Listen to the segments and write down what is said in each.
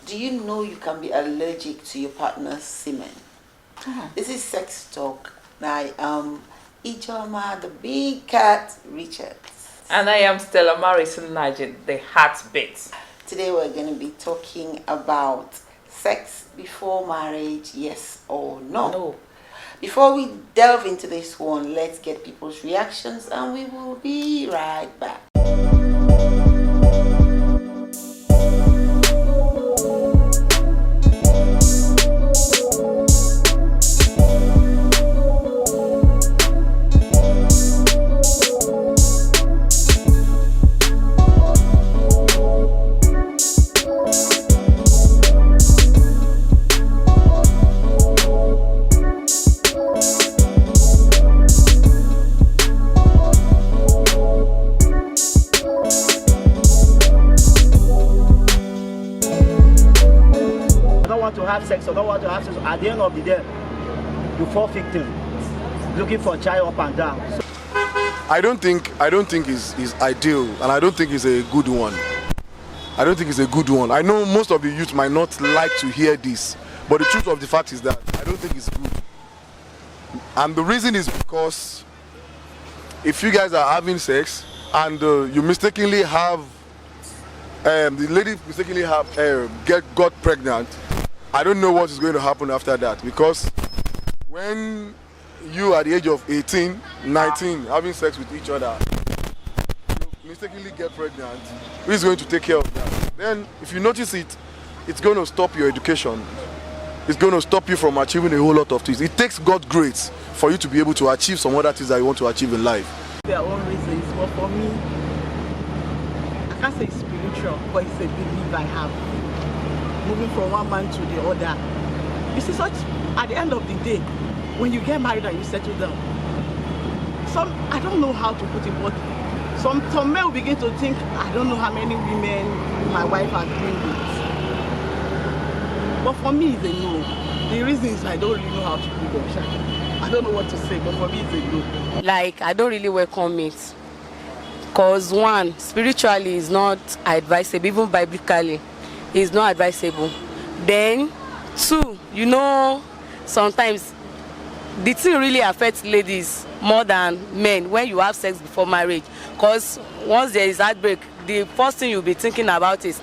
Do you know you can be allergic to your partner's semen? This is Sex Talk. I am Ijoma, the big cat, Richard. And I am Stella Marison Najid, the heartbeat. Today we're going to be talking about sex before marriage, yes or no. No. Before we delve into this one, let's get people's reactions and we will be right back. Sex or don't want to have sex, at the end of the day, you fall victim, looking for a child up and down. So I don't think is ideal, and I don't think it's a good one. I know most of the youth might not like to hear this, but the truth of the fact is that I don't think it's good. And the reason is because if you guys are having sex and you mistakenly have the lady mistakenly got pregnant, I don't know what is going to happen after that, because when you at the age of 18, 19, having sex with each other, you mistakenly get pregnant, who is going to take care of that? Then if you notice it, it's going to stop your education. It's going to stop you from achieving a whole lot of things. It takes God's grace for you to be able to achieve some other things that you want to achieve in life. Their own reasons, but for me, I can't say it's spiritual, but it's a belief I have. Moving from one man to the other. You see, such at the end of the day, when you get married and you settle down, I don't know how to put it, but some men will begin to think, I don't know how many women my wife has been with. But for me, it's a no. The reason is I don't really know how to put them. I don't know what to say, but for me, it's a no. Like, I don't really welcome it. Because one, spiritually is not advisable, even biblically. Is not advisable. Then, two, you know, sometimes the thing really affects ladies more than men when you have sex before marriage. Because once there is heartbreak, the first thing you'll be thinking about is,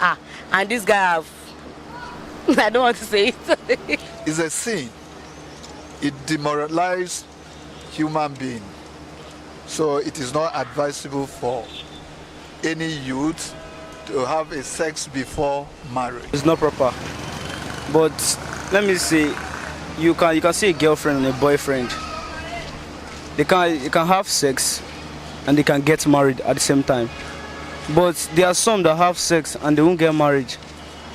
and this guy have, I don't want to say it. It's a sin. It demoralizes human being. So it is not advisable for any youth to have a sex before marriage. it's not proper. But let me say, you can see a girlfriend and a boyfriend. They can have sex and they can get married at the same time. But there are some that have sex and they won't get married.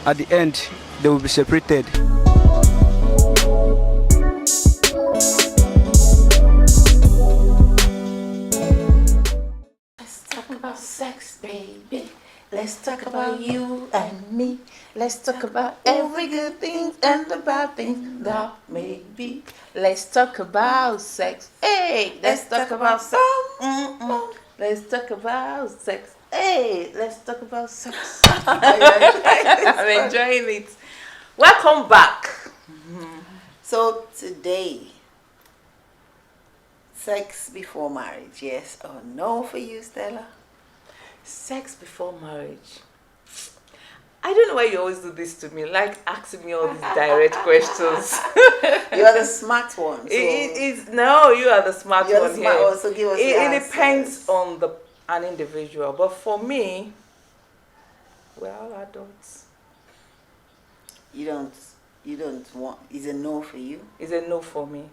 At the end, they will be separated. Let's talk about sex, baby. Let's talk about you and me. Let's talk about every good thing and the bad things that may be. Let's talk about sex. Hey, let's talk about sex. Let's talk about sex. Hey, let's talk about sex. I'm enjoying it. Welcome back. So today, sex before marriage, yes or no for you, Stella? Sex before marriage. I don't know why you always do this to me, like asking me all these direct questions. You are the smart one. So No, you are the smart you're one the smart here. one, so give us the It answers. depends on an individual, but for me, well, adults. You don't want, is a no for you? Is a no for me.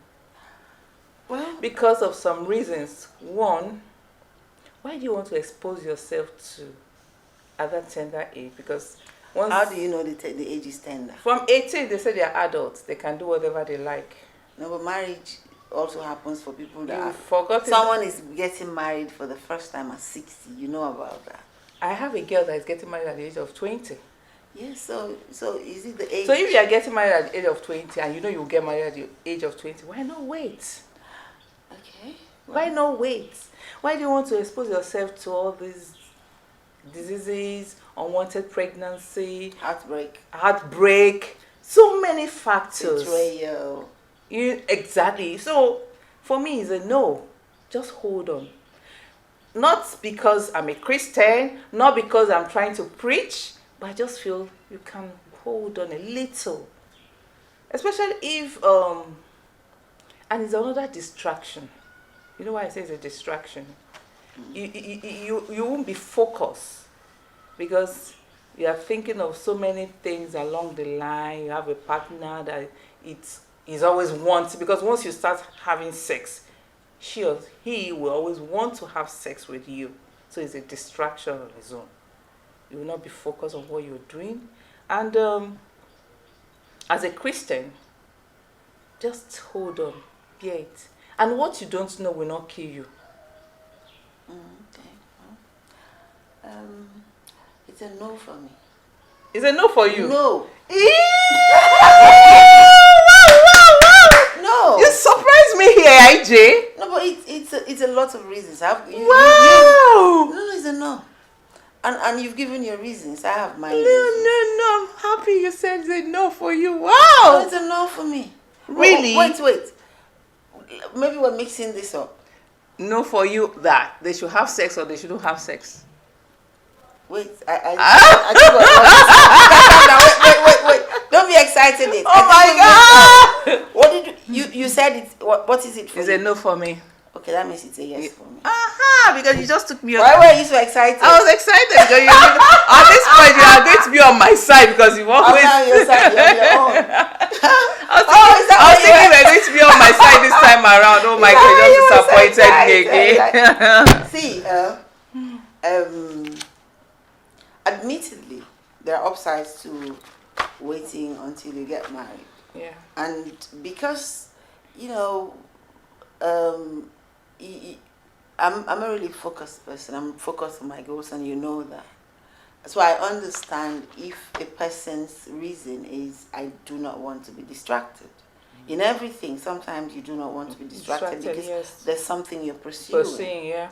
Well, Because of some reasons. One, why do you want to expose yourself to at that tender age? Because once how do you know the age is tender? from 18, they say they are adults. They can do whatever they like. No, but marriage also happens for people that You've forgotten. someone is getting married for the first time at 60. You know about that. I have a girl that is getting married at the age of 20. Yes, so is it the age? So if you are getting married at the age of 20 and you know you'll get married at the age of 20, why not wait? Okay. Why not wait? Why do you want to expose yourself to all these diseases, unwanted pregnancy, Heartbreak, so many factors. betrayal. Exactly. So for me, it's a no. Just hold on. Not because I'm a Christian, not because I'm trying to preach, but I just feel you can hold on a little. Especially if and it's another distraction. You know why I say it's a distraction? You won't be focused because you are thinking of so many things along the line. You have a partner that is always wanting, because once you start having sex, she or he will always want to have sex with you. So it's a distraction on its own. You will not be focused on what you're doing. And as a Christian, just hold on, bear it. And what you don't know will not kill you. Okay. Well, it's a no for me. It's a no for you. No. No. You surprised me here, IJ. No, but it's a lot of reasons. Wow. No, it's a no. And you've given your reasons. I have my reasons. No. I'm happy you said it's a no for you. No, Wow. it's a no for me. Really? Wait. Maybe we're mixing this up. No for you that they should have sex or they shouldn't have sex. Wait, I wait. Don't be excited. Oh my God. What did you said it? What is it for It's you? a no for me. Okay, that means it's a yes for me. Aha, because you just took me on. Why were you so excited? I was excited because at this point you are going to be on my side because you've always. I'm on your side. You're on your own. I was thinking you were going to be on my side this time around. Oh my God, you just disappointed me again. See, admittedly, there are upsides to waiting until you get married. Yeah. And because, I'm a really focused person. I'm focused on my goals, and you know that. So I understand if a person's reason is I do not want to be distracted. In everything, sometimes you do not want to be distracted because yes. there's something you're pursuing. Yeah.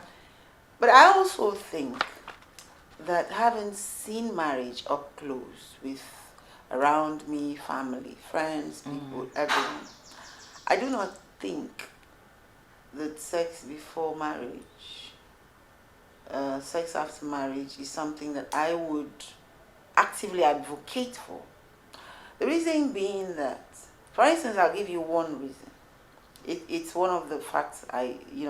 But I also think that having seen marriage up close with around me, family, friends, people, everyone, I do not think that sex before marriage, sex after marriage is something that I would actively advocate for. The reason being that, for instance, I'll give you one reason. It's one of the facts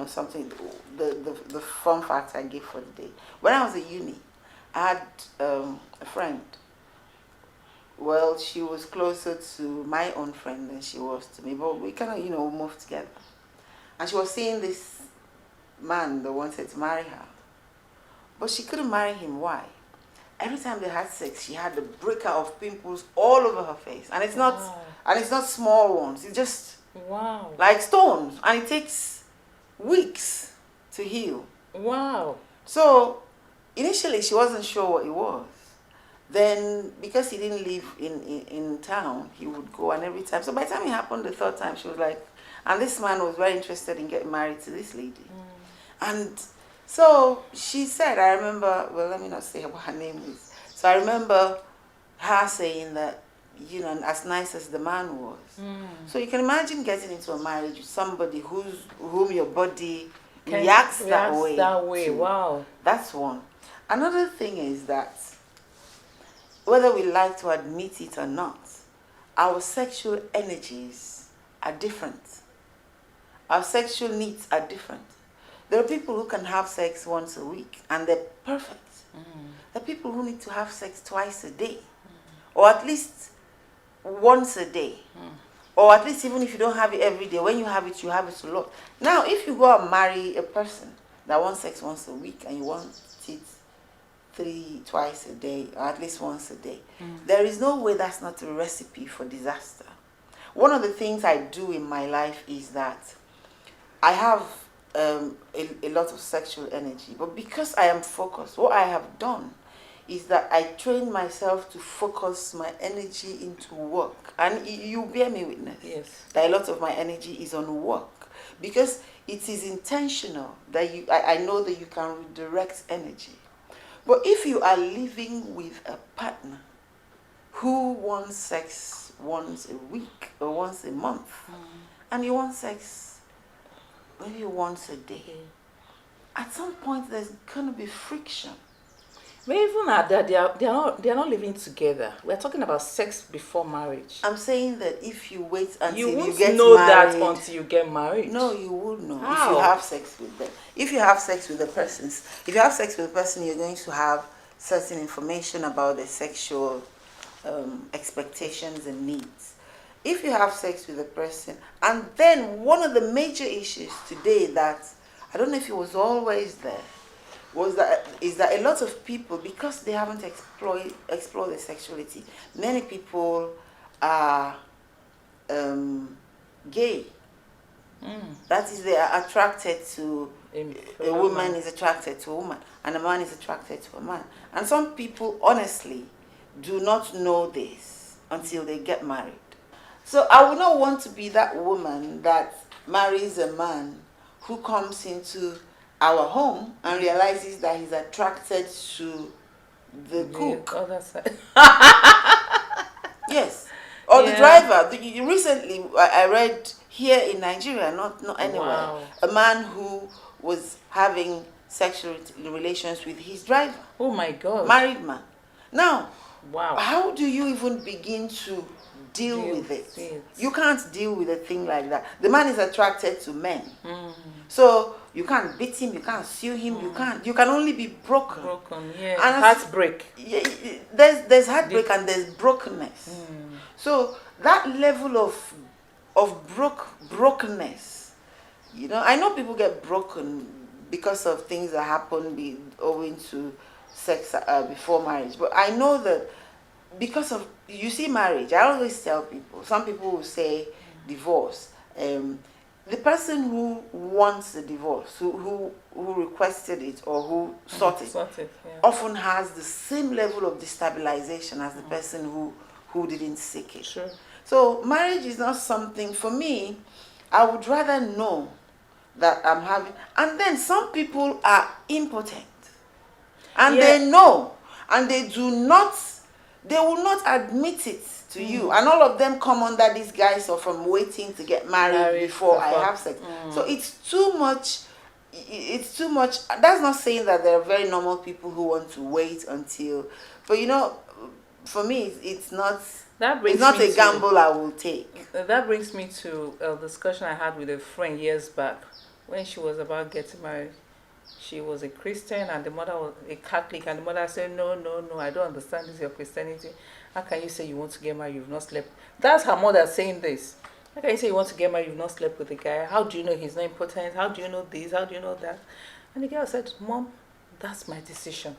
something, the fun facts I give for the day. When I was at uni, I had a friend. Well, she was closer to my own friend than she was to me, but we kind of, moved together. And she was seeing this man that wanted to marry her. But she couldn't marry him. Why? Every time they had sex, she had the breakout of pimples all over her face. And it's not small ones. It's just like stones. And it takes weeks to heal. Wow. So initially she wasn't sure what it was. Then because he didn't live in town, he would go, and every time. So by the time it happened the third time, she was like, and this man was very interested in getting married to this lady. And so she said, I remember, well, let me not say what her name is. So I remember her saying that, as nice as the man was. So you can imagine getting into a marriage with somebody whom your body reacts that way. Wow. That's one. Another thing is that, whether we like to admit it or not, our sexual energies are different. Our sexual needs are different. There are people who can have sex once a week and they're perfect. There are people who need to have sex twice a day, or at least once a day, or at least even if you don't have it every day, when you have it a lot. Now, if you go and marry a person that wants sex once a week and you want it twice a day, or at least once a day, there is no way that's not a recipe for disaster. One of the things I do in my life is that I have a lot of sexual energy, but because I am focused, what I have done is that I train myself to focus my energy into work. And you bear me witness that a lot of my energy is on work, because it is intentional that I know that you can redirect energy. But if you are living with a partner who wants sex once a week or once a month, and you want sex maybe once a day, at some point there's going to be friction. But even at that, they are not living together. We're talking about sex before marriage. I'm saying that if you wait until You you won't get know married, that until you get married. no, you would know if How? you have sex with them. If you have sex with the persons, if you have sex with a person, you're going to have certain information about their sexual expectations and needs. If you have sex with a person, and then one of the major issues today that I don't know if it was always there, is that a lot of people, because they haven't explored their sexuality, many people are gay. That is, they are attracted to a woman is attracted to a woman, and a man is attracted to a man. And some people honestly do not know this until they get married. So I would not want to be that woman that marries a man who comes into our home and realizes that he's attracted to the cook. The other side. Yes. Or the Yeah. driver. Recently, I read here in Nigeria, not anywhere, Wow. a man who was having sexual relations with his driver, Oh my God. married man. Now, Wow. how do you even begin to deal with it? You can't deal with a thing like that. The man is attracted to men. So you can't beat him, you can't sue him, you can only be broken. Broken, yeah. And Heartbreak. There's heartbreak and there's brokenness. So that level of brokenness, you know, I know people get broken because of things that happen owing to sex before marriage, but I know that because of, you see, marriage, I always tell people, some people will say divorce. The person who wants the divorce, who requested it or who sought it, Yeah. often has the same level of destabilization as the person who didn't seek it. Sure. So marriage is not something, for me, I would rather know that I'm having, and then some people are impotent. And Yeah. they know, and they will not admit it to you. And all of them come under this guise of from waiting to get married before I have sex. So it's too much. It's too much. That's not saying that there are very normal people who want to wait until, but you know, for me, it's not. It's not a gamble I will take. That brings me to a discussion I had with a friend years back when she was about getting married. She was a Christian and the mother was a Catholic, and the mother said, no, I don't understand this, your Christianity. How can you say you want to get married, you've not slept? That's her mother saying this. How can you say you want to get married, you've not slept with the guy? How do you know he's not important? How do you know this? How do you know that? And the girl said, Mom, that's my decision.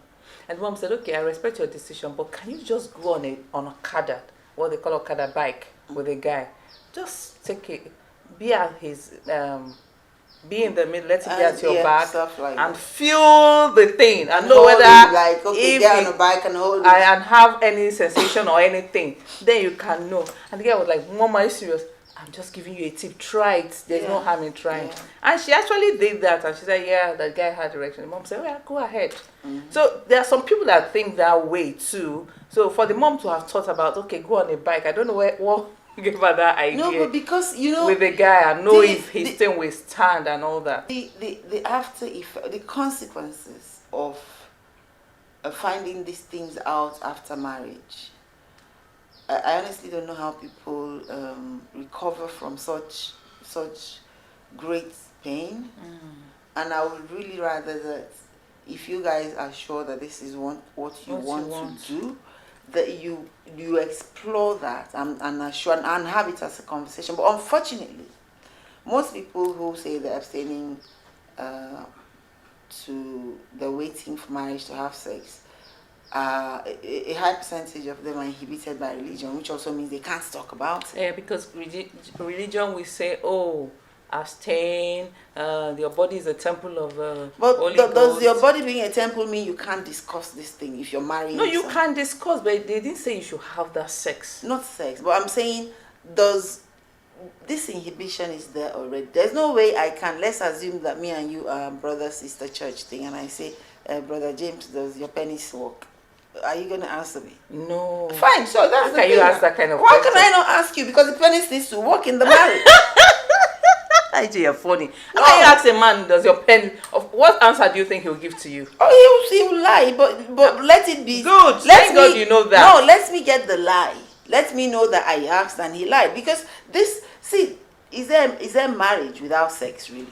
And the mom said, okay, I respect your decision, but can you just go on a Okada, what they call Okada bike, with a guy? Just take it, be at his... be in the middle, let it be at your back, like and feel the thing, and know hold whether it, like, okay, if get on the bike and hold it. and have any sensation or anything, then you can know. And the guy was like, Mom, are you serious? I'm just giving you a tip, try it, there's no harm in trying. And she actually did that, and she said, yeah, that guy had erection. The mom said, well, go ahead. So there are some people that think that way too. So for the mom to have thought about, okay, go on a bike, I don't know what gave her that idea. No, but because, you know, with the guy and know if his thing will stand and all that. The after effect, the consequences of finding these things out after marriage, I honestly don't know how people recover from such great pain. And I would really rather that if you guys are sure that this is what you want to do, that you explore that and have it as a conversation. But unfortunately, most people who say they're abstaining they're waiting for marriage to have sex, a high percentage of them are inhibited by religion, which also means they can't talk about it. Yeah, because religion will say, oh, abstain, your body is a temple of but Holy does Ghost. your body being a temple mean you can't discuss this thing if you're marrying? No, you can discuss, but they didn't say you should have that sex. Not sex, but I'm saying, does this inhibition is there already? There's no way I can, let's assume that me and you are brother sister church thing, and I say Brother James, does your penis work? Are you going to answer me? No. Fine, so that's How the can you thing. ask that kind of Why question? can I not ask you? Because the penis needs to work in the marriage. IJ, you're funny. How can you ask a man, does your pen, of what answer do you think he'll give to you? Oh, he will lie, but let it be. Good. Thank God you know that. No, let me get the lie. Let me know that I asked and he lied. Because this, see, is there marriage without sex, really?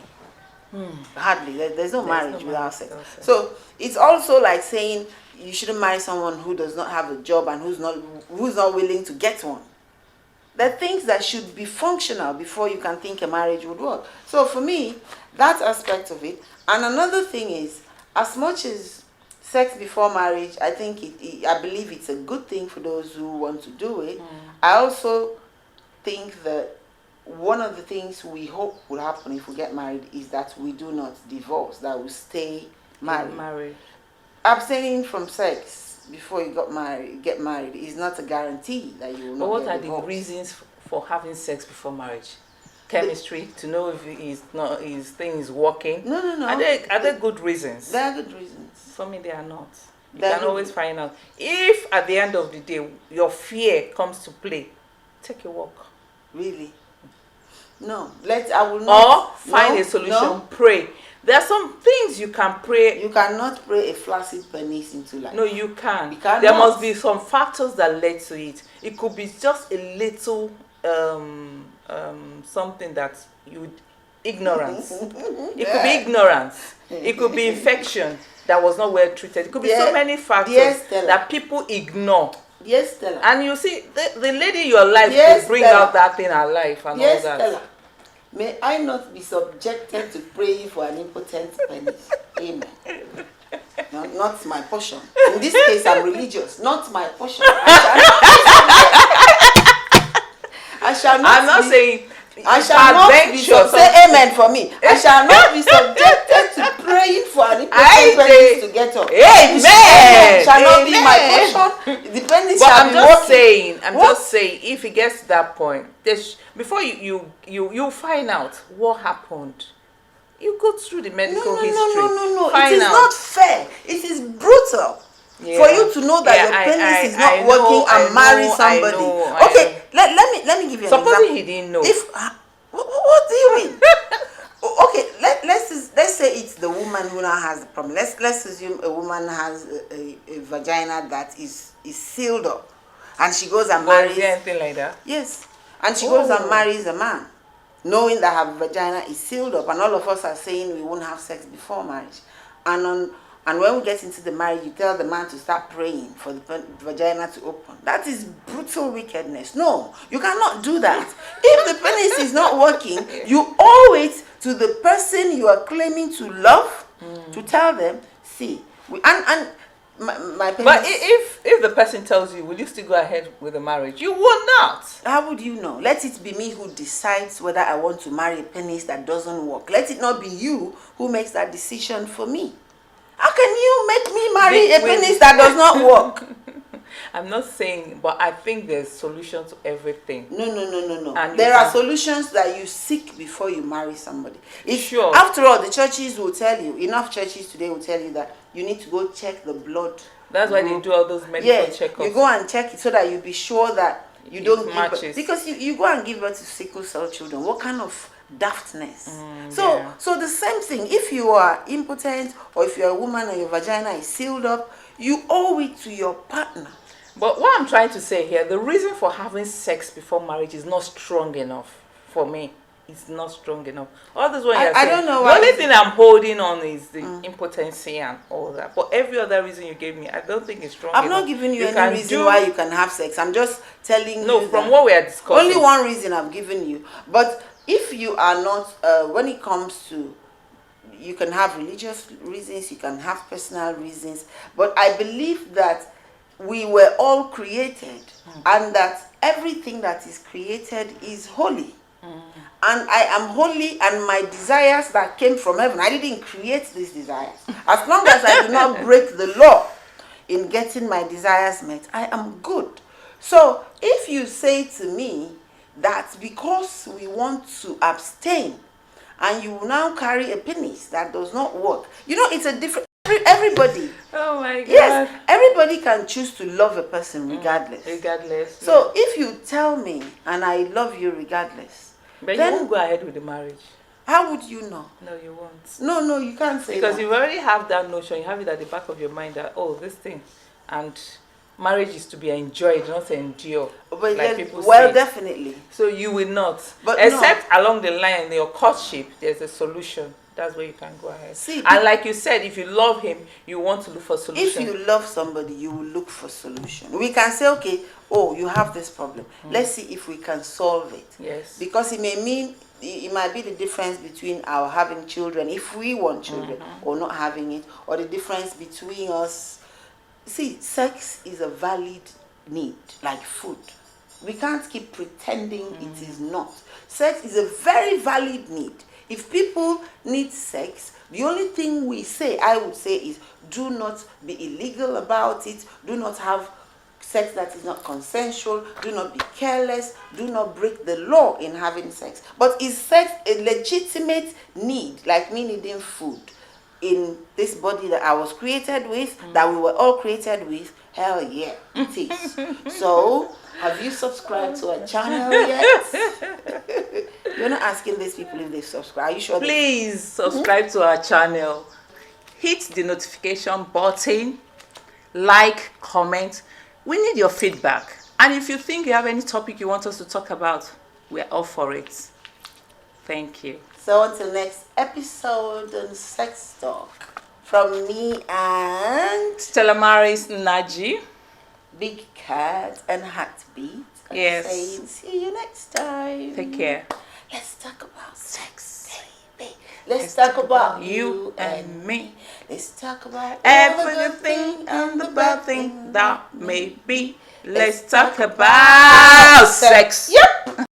Hardly. There's no marriage without sex. So it's also like saying you shouldn't marry someone who does not have a job and who's not willing to get one. There are things that should be functional before you can think a marriage would work. So for me, that aspect of it. And another thing is, as much as sex before marriage, I think I believe it's a good thing for those who want to do it. I also think that one of the things we hope will happen if we get married is that we do not divorce, that we stay married. Abstaining from sex before you get married is not a guarantee that you will not. But what get are divorced. the reasons for having sex before marriage? Chemistry, to know if his thing is working. No. Are there good reasons? There are good reasons. For me, they are not. You There are can good always find out. If at the end of the day your fear comes to play, take a walk. Really? No. I will not. Or find a solution. No. Pray. There are some things you can pray. You cannot pray a flaccid penis into life. No, you can. You cannot. There must be some factors that led to it. It could be just a little something that ignorance. It could be ignorance. It could be infection that was not well treated. It could be so many factors that people ignore. Yes, Stella. And you see, the lady in your life will bring Stella. out that thing in her life and all that. Stella. May I not be subjected to praying for an impotent penis. Amen. No, not my portion. In this case, I'm religious. Not my portion. I shall not. I'm not saying. I shall not be say amen for me. I shall not be subjected to praying for an impotent penis to get up. Amen. Shall not be my portion. The penis But shall I'm be just working. saying. I'm just saying. If it gets to that point, before you find out what happened, you go through the medical history. No. Find It is out. not fair. It is brutal. Yeah. For you to know that your penis is not working and marry somebody. Okay, let me give you an example. Supposing he didn't know. What do you mean? Okay, let's say it's the woman who now has the problem. Let's assume a woman has a vagina that is sealed up, and she goes and marries. Is there anything like that? Yes, and she goes and marries a man, knowing that her vagina is sealed up, and all of us are saying we won't have sex before marriage, and when we get into the marriage, you tell the man to start praying for the vagina to open. That is brutal wickedness. No, you cannot do that. If the penis is not working, you owe it to the person you are claiming to love to tell them, see, my penis. But if the person tells you, will you still go ahead with the marriage? You will not. How would you know? Let it be me who decides whether I want to marry a penis that doesn't work. Let it not be you who makes that decision for me. How can you make me marry a penis that does not work? I'm not saying, but I think there's solution to everything. No. And there are solutions that you seek before you marry somebody. Sure. After all, the churches will tell you, enough churches today will tell you that you need to go check the blood. That's why they do all those medical checkups. You go and check it so that you be sure that you don't give matches. birth. Because you go and give birth to sickle cell children. What kind of daftness? So the same thing, if you are impotent or if you're a woman and your vagina is sealed up, you owe it to your partner. But what I'm trying to say here, the reason for having sex before marriage is not strong enough for me. It's not strong enough. All this one I don't know the why. only thing I'm holding on is the impotency and all that. But every other reason you gave me, I don't think it's strong enough. I'm not giving you any reason why you can have sex. I'm just telling you. No, from what we are discussing. Only one reason I've given you. But if you are not, when it comes to, you can have religious reasons, you can have personal reasons, but I believe that we were all created and that everything that is created is holy. And I am holy, and my desires that came from heaven, I didn't create these desires. As long as I do not break the law in getting my desires met, I am good. So if you say to me that because we want to abstain and you now carry a penis that does not work, you know, it's a different, Everybody. Oh my God. Yes, everybody can choose to love a person regardless. Regardless. So if you tell me and I love you regardless, But then you won't go ahead with the marriage. how would you know? No, you won't. No, you can't say Because that. you already have that notion, you have it at the back of your mind that, oh, this thing. And marriage is to be enjoyed, not endure. But like yes, people well, say. definitely. So you will not. But except along the line in your courtship, there's a solution. That's where you can go ahead. See, and like you said, if you love him, you want to look for solution. If you love somebody, you will look for solution. We can say, okay, oh, you have this problem. Let's see if we can solve it. Yes. Because it might be the difference between our having children, if we want children, or not having it, or the difference between us. See, sex is a valid need, like food. We can't keep pretending it is not. Sex is a very valid need. If people need sex, the only thing I would say is do not be illegal about it. Do not have sex that is not consensual. Do not be careless. Do not break the law in having sex. But is sex a legitimate need, like me needing food in this body that I was created with, that we were all created with? Hell yeah, it is. So, have you subscribed to our channel yet? You're not asking these people if they've subscribed. Are you sure? Please subscribe to our channel. Hit the notification button. Like, comment. We need your feedback. And if you think you have any topic you want us to talk about, we're all for it. Thank you. So until next episode on Sex Talk, from me and Stella Maris Naji. Big Cat and Heartbeat. Yes. Saying, see you next time. Take care. Let's talk about sex, baby. Let's talk about you and me. Let's talk about everything and the bad thing that may be. Let's talk about sex. Yep.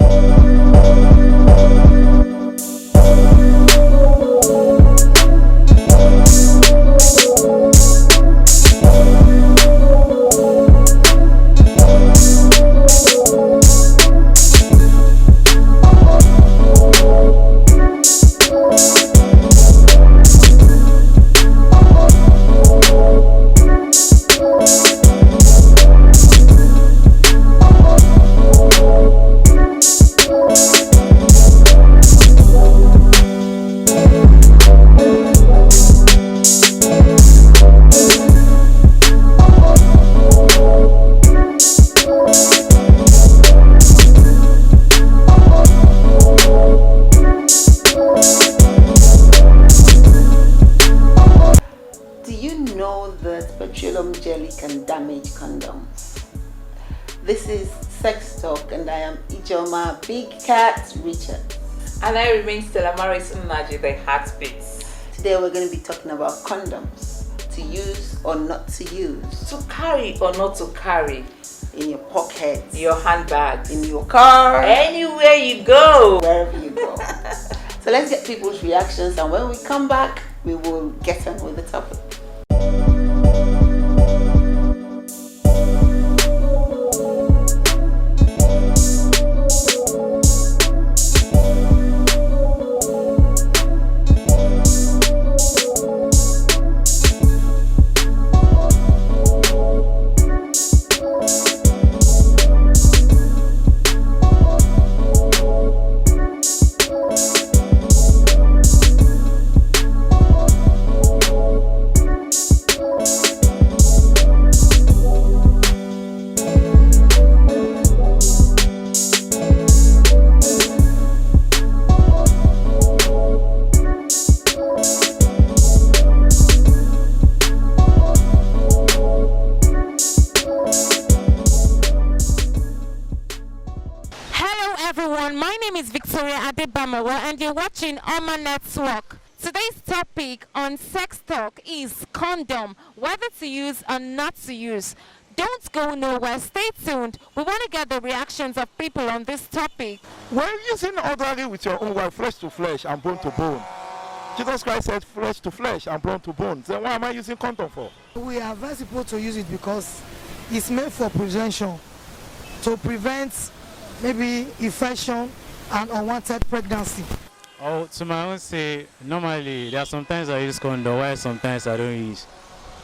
Petroleum jelly can damage condoms. This is Sex Talk, and I am Ijoma Big Cat Richard. And I remain Stella Maris Naji, the Heartbeats. Today we're going to be talking about condoms, to use or not to use. To carry or not to carry. In your pocket, your handbags, in your car, anywhere you go, wherever you go. So let's get people's reactions, and when we come back, we will get on with the topic. And you're watching Oma Network. Today's topic on Sex Talk is condom, whether to use or not to use. Don't go nowhere, stay tuned. We want to get the reactions of people on this topic. Well, using ordinarily with your own wife, flesh to flesh and bone to bone. Jesus Christ said flesh to flesh and bone to bone. Then why am I using condom for? We advise people to use it because it's made for prevention, to prevent maybe infection and unwanted pregnancy. Oh, to my own say, normally there are sometimes I use condom, while sometimes I don't use.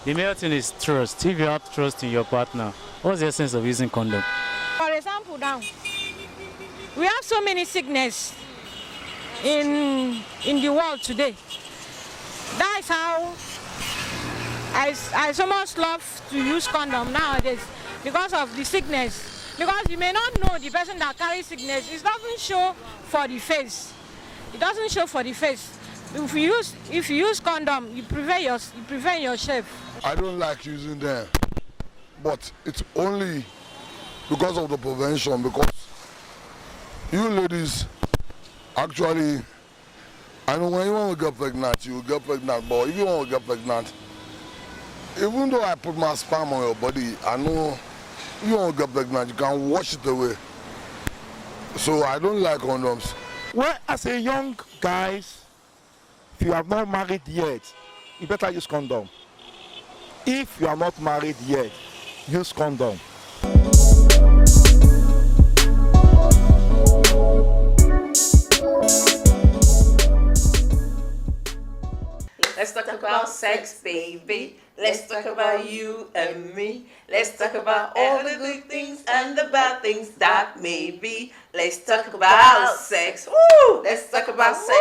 The main thing is trust. If you have trust in your partner, what's the essence of using condom? For example, now we have so many sickness in the world today. That is how I so much love to use condom nowadays because of the sickness. Because you may not know the person that carries sickness. It doesn't show for the face. It doesn't show for the face. If you use condom, you prevent yourself. I don't like using them, but it's only because of the prevention. Because you ladies, actually, I know when you want to get pregnant, you will get pregnant. But if you want to get pregnant, even though I put my sperm on your body, I know if you want to get pregnant, you can wash it away. So I don't like condoms. Well, as a young guys, if you are not married yet, you better use condom. If you are not married yet, use condom. Let's talk about sex, baby. Let's talk about you and me. Let's talk about all the good things and the bad things that may be. Let's talk about sex. Woo! Let's talk about sex.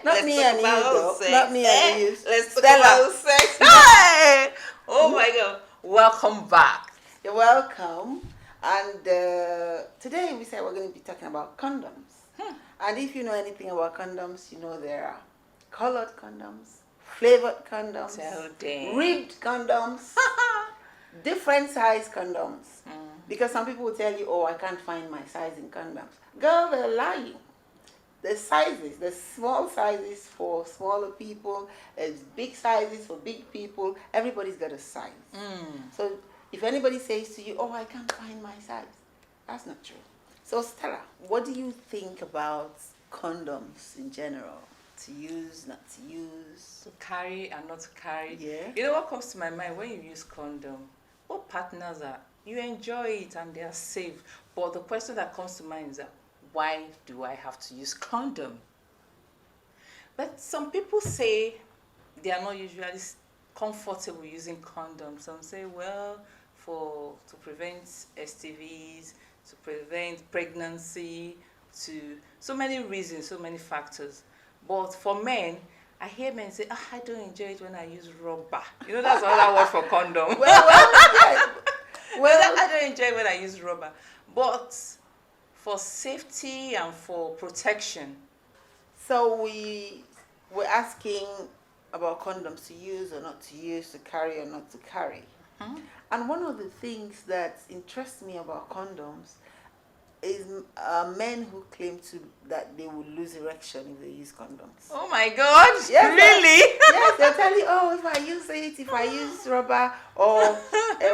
Not Let's me talk and you, about though. sex. Not me and you. Let's talk Stella. about sex. Hey! Oh my God. Welcome back. You're welcome. And today we said we're going to be talking about condoms. And if you know anything about condoms, you know there are colored condoms, flavored condoms, So damn. ribbed condoms, different size condoms. Because some people will tell you, oh, I can't find my size in condoms. Girl, they're lying. The sizes, the small sizes for smaller people, there's big sizes for big people. Everybody's got a size. So if anybody says to you, oh, I can't find my size, that's not true. So Stella, what do you think about condoms in general? To use, not to use? To carry and not to carry. Yeah. You know what comes to my mind when you use condom? What partners are, you enjoy it and they are safe. But the question that comes to mind is that, why do I have to use condom? But some people say they are not usually comfortable using condoms. Some say, well, to prevent STVs, to prevent pregnancy, to so many reasons, so many factors. But for men, I hear men say, I don't enjoy it when I use rubber. You know, that's another word for condom. Well, I don't enjoy it when I use rubber. But for safety and for protection. So we're asking about condoms to use or not to use, to carry or not to carry. And one of the things that interests me about condoms is men who claim that they will lose erection if they use condoms. Oh my God! Yes, really? Yes, they'll tell you, oh, if I use it, if I use rubber, or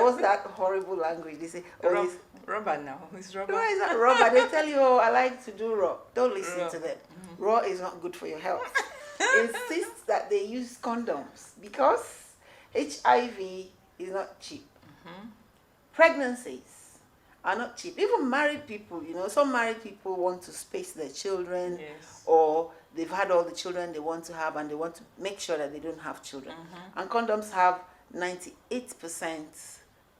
what's that horrible language? They say, oh, it's rubber now. It's rubber. No, it's not rubber. They tell you, oh, I like to do raw. Don't listen to them. Raw is not good for your health. Insists that they use condoms because HIV is not cheap. Pregnancies are not cheap. Even married people, you know, some married people want to space their children, or they've had all the children they want to have and they want to make sure that they don't have children. And condoms have 98%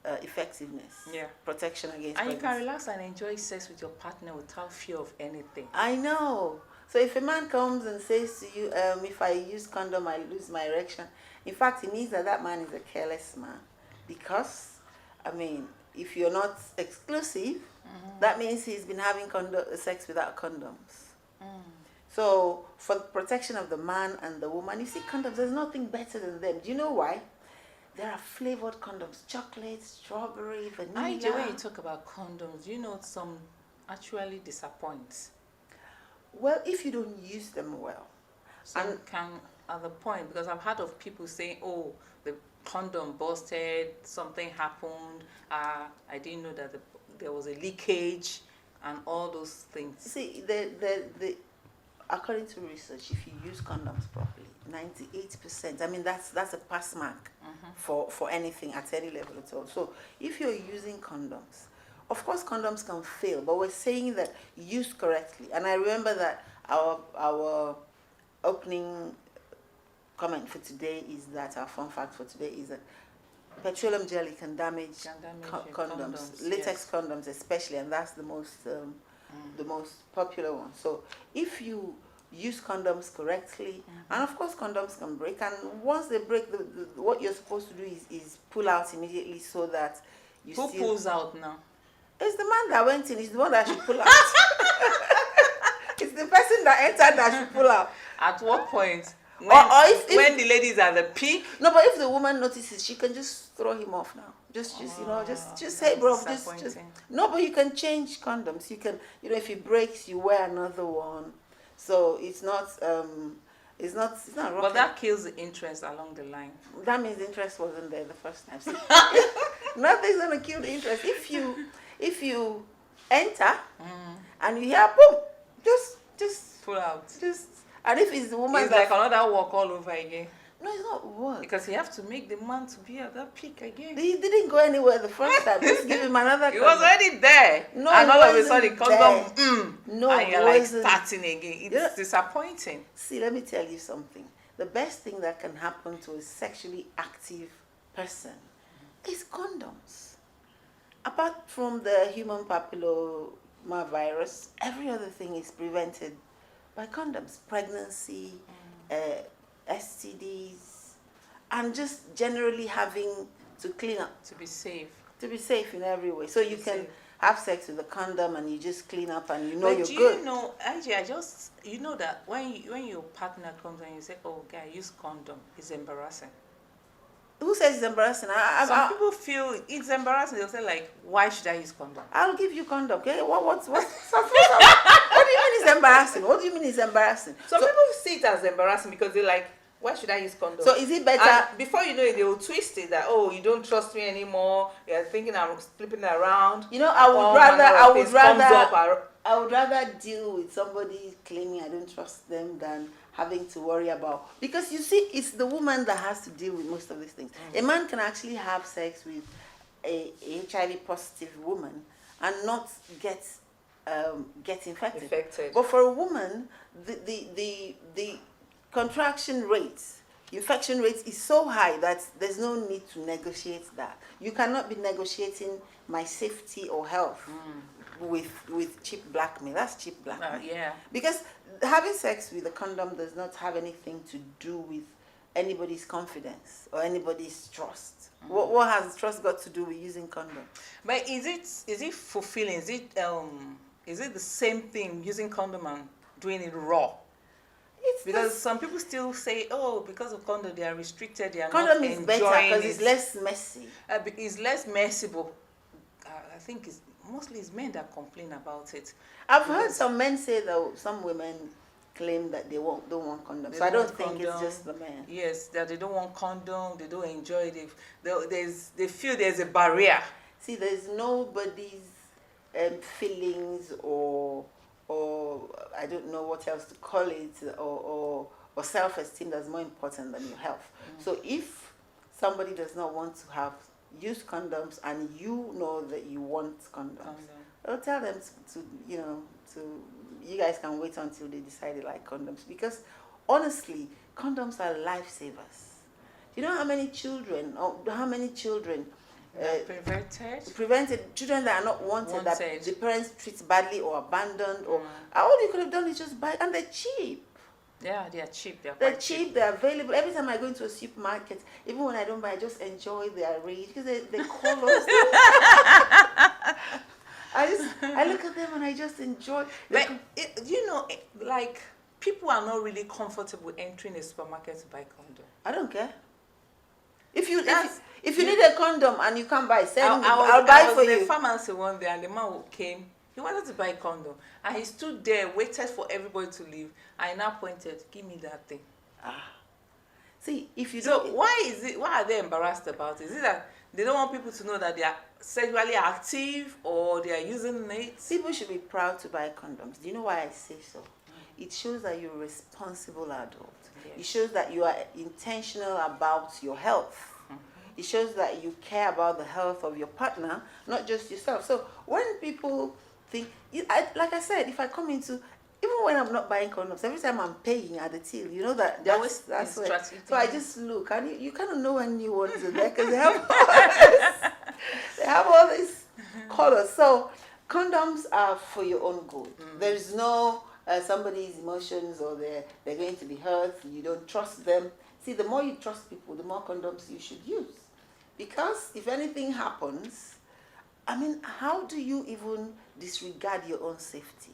effectiveness, protection against And pregnancy. you can relax and enjoy sex with your partner without fear of anything. I know. So if a man comes and says to you, if I use condom, I lose my erection. In fact, it means that that man is a careless man. Because, I mean, if you're not exclusive, that means he's been having sex without condoms. So for the protection of the man and the woman, you see condoms, there's nothing better than them. Do you know why? There are flavored condoms, chocolate, strawberry, vanilla. When you talk about condoms, you know some actually disappoint. Well, if you don't use them well. Some can at the point, because I've heard of people saying, oh, the condom busted, something happened, I didn't know that there was a leakage and all those things. See, according to research, if you use condoms properly, 98%, I mean, that's a pass mark for anything at any level at all. So if you're using condoms, of course condoms can fail, but we're saying that used correctly. And I remember that our opening comment for today is that our fun fact for today is that petroleum jelly can damage, your condoms, latex condoms especially, and that's the most popular one. So if you use condoms correctly, and of course condoms can break, and once they break, what you're supposed to do is pull out immediately so that you Who pulls out now? It's the man that went in. It's the one that should pull out. It's the person that entered that should pull out. At what point? When, when the lady is at the peak? No, but if the woman notices, she can just throw him off now. Just say, bro, just. No, but you can change condoms. You can, if it breaks, you wear another one. So it's not rocket. But that kills the interest along the line. That means the interest wasn't there the first time. So nothing's gonna kill the interest. If you enter and you hear boom, just pull out. And if it's the woman, it's like another walk all over again. No, it's not work. Because you have to make the man to be at that peak again. He didn't go anywhere the first time. Just give him another. He was already there. No, and all of a sudden, condom. No, and you're like starting again. It's disappointing. See, let me tell you something. The best thing that can happen to a sexually active person is condoms. Apart from the human papilloma virus, every other thing is prevented by condoms. Pregnancy, STDs, and just generally having to clean up. To be safe. To be safe in every way. So you can have sex with a condom and you just clean up and you're good. You know, actually, you know that when your partner comes and you say, oh, guy, use condom, it's embarrassing. Who says it's embarrassing? Some people feel it's embarrassing. They'll say, like, why should I use condom? I'll give you condom, okay? What do you mean it's embarrassing? What do you mean it's embarrassing? Some people see it as embarrassing because they're like, why should I use condom? So is it better? And before you know it, they will twist it that, oh, you don't trust me anymore. You're thinking I'm flipping around. I would rather deal with somebody claiming I don't trust them than having to worry about, because you see, it's the woman that has to deal with most of these things. A man can actually have sex with a HIV positive woman and not get infected. But for a woman, the contraction rates, infection rates is so high that there's no need to negotiate that. You cannot be negotiating my safety or health with cheap blackmail. That's cheap blackmail. Yeah. Because having sex with a condom does not have anything to do with anybody's confidence or anybody's trust. What has trust got to do with using condom? But is it fulfilling? Is it the same thing using condom and doing it raw? Because some people still say, oh, because of condom they are restricted, they are not enjoying it. Condom is better because it's less messy. It's less messy, but I think mostly it's men that complain about it. I've heard some men say that some women claim that they don't want condom. So I don't think it's just the men. Yes, that they don't want condom, they don't enjoy it. They feel there's a barrier. See, there's nobody's feelings or I don't know what else to call it, or self-esteem that's more important than your health. So if somebody does not want to use condoms and you know that you want condoms, I'll tell them you guys can wait until they decide they like condoms, because honestly, condoms are lifesavers. Do you know how many children prevented, children that are not wanted, that the parents treat badly or abandoned, or all you could have done is just buy, and they're cheap. Yeah, they are cheap. They're cheap. They're available. Every time I go into a supermarket, even when I don't buy, I just enjoy their range because they colors. I look at them and I just enjoy. But like people are not really comfortable entering a supermarket to buy condom. I don't care. If you need a condom and you can't buy, I'll buy for you. I was in a pharmacy one day and the man who came, he wanted to buy a condom and he stood there, waited for everybody to leave. I now pointed, give me that thing. See, if you don't. So why are they embarrassed about it? Is it that they don't want people to know that they are sexually active or they are using it? People should be proud to buy condoms. Do you know why I say so? It shows that you're a responsible adult. Yes. It shows that you are intentional about your health. It shows that you care about the health of your partner, not just yourself. So when people think, like I said, if I come into, even even when I'm not buying condoms, every time I'm paying at the till, you know that They always that's where. instruct you So I to- just look, and you kind of know when new ones are there because they have all this, they have all these colors. So condoms are for your own good. There is no somebody's emotions or they're going to be hurt. You don't trust them. See, the more you trust people, the more condoms you should use, because if anything happens, I mean, how do you even disregard your own safety?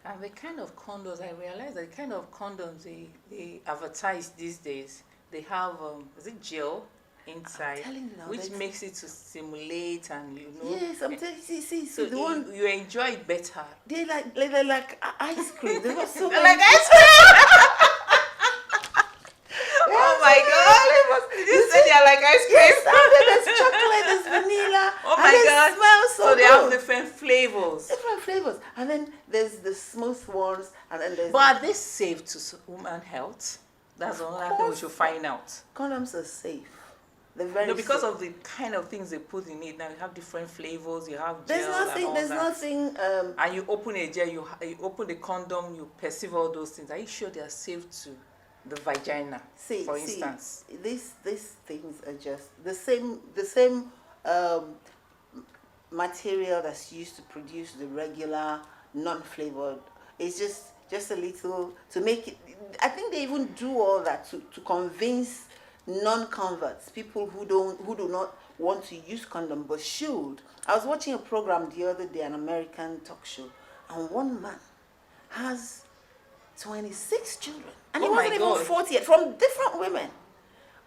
And the kind of condoms, I realize that the kind of condoms they advertise these days, they have, is it gel inside, telling you now, which that's- makes it to stimulate and, you know. Yes, I'm telling you. See, So the one you enjoy it better. they're like ice cream. There was so Like many. ice cream. Oh my God! Flavors. You said they're like ice cream. Yes, and then there's chocolate, there's vanilla. Oh and my they God! smell so So they good. have different flavors. Different flavors, and then there's the smooth ones, and then there's. But are they safe to woman health? That's another thing we course. should find out. Condoms are safe. They're very No, because safe. of the kind of things they put in it. Now you have different flavors. You have There's gel nothing. and all There's that. nothing. And you open a gel, you open the condom, you perceive all those things. Are you sure they are safe to the vagina, for instance? These things are just the same material that's used to produce the regular non-flavored. It's just a little to make it. I think they even do all that to convince non-converts, people who do not want to use condom but should. I was watching a program the other day, an American talk show, and one man has 26 children, and he Oh my wasn't even God. 40 yet, from different women.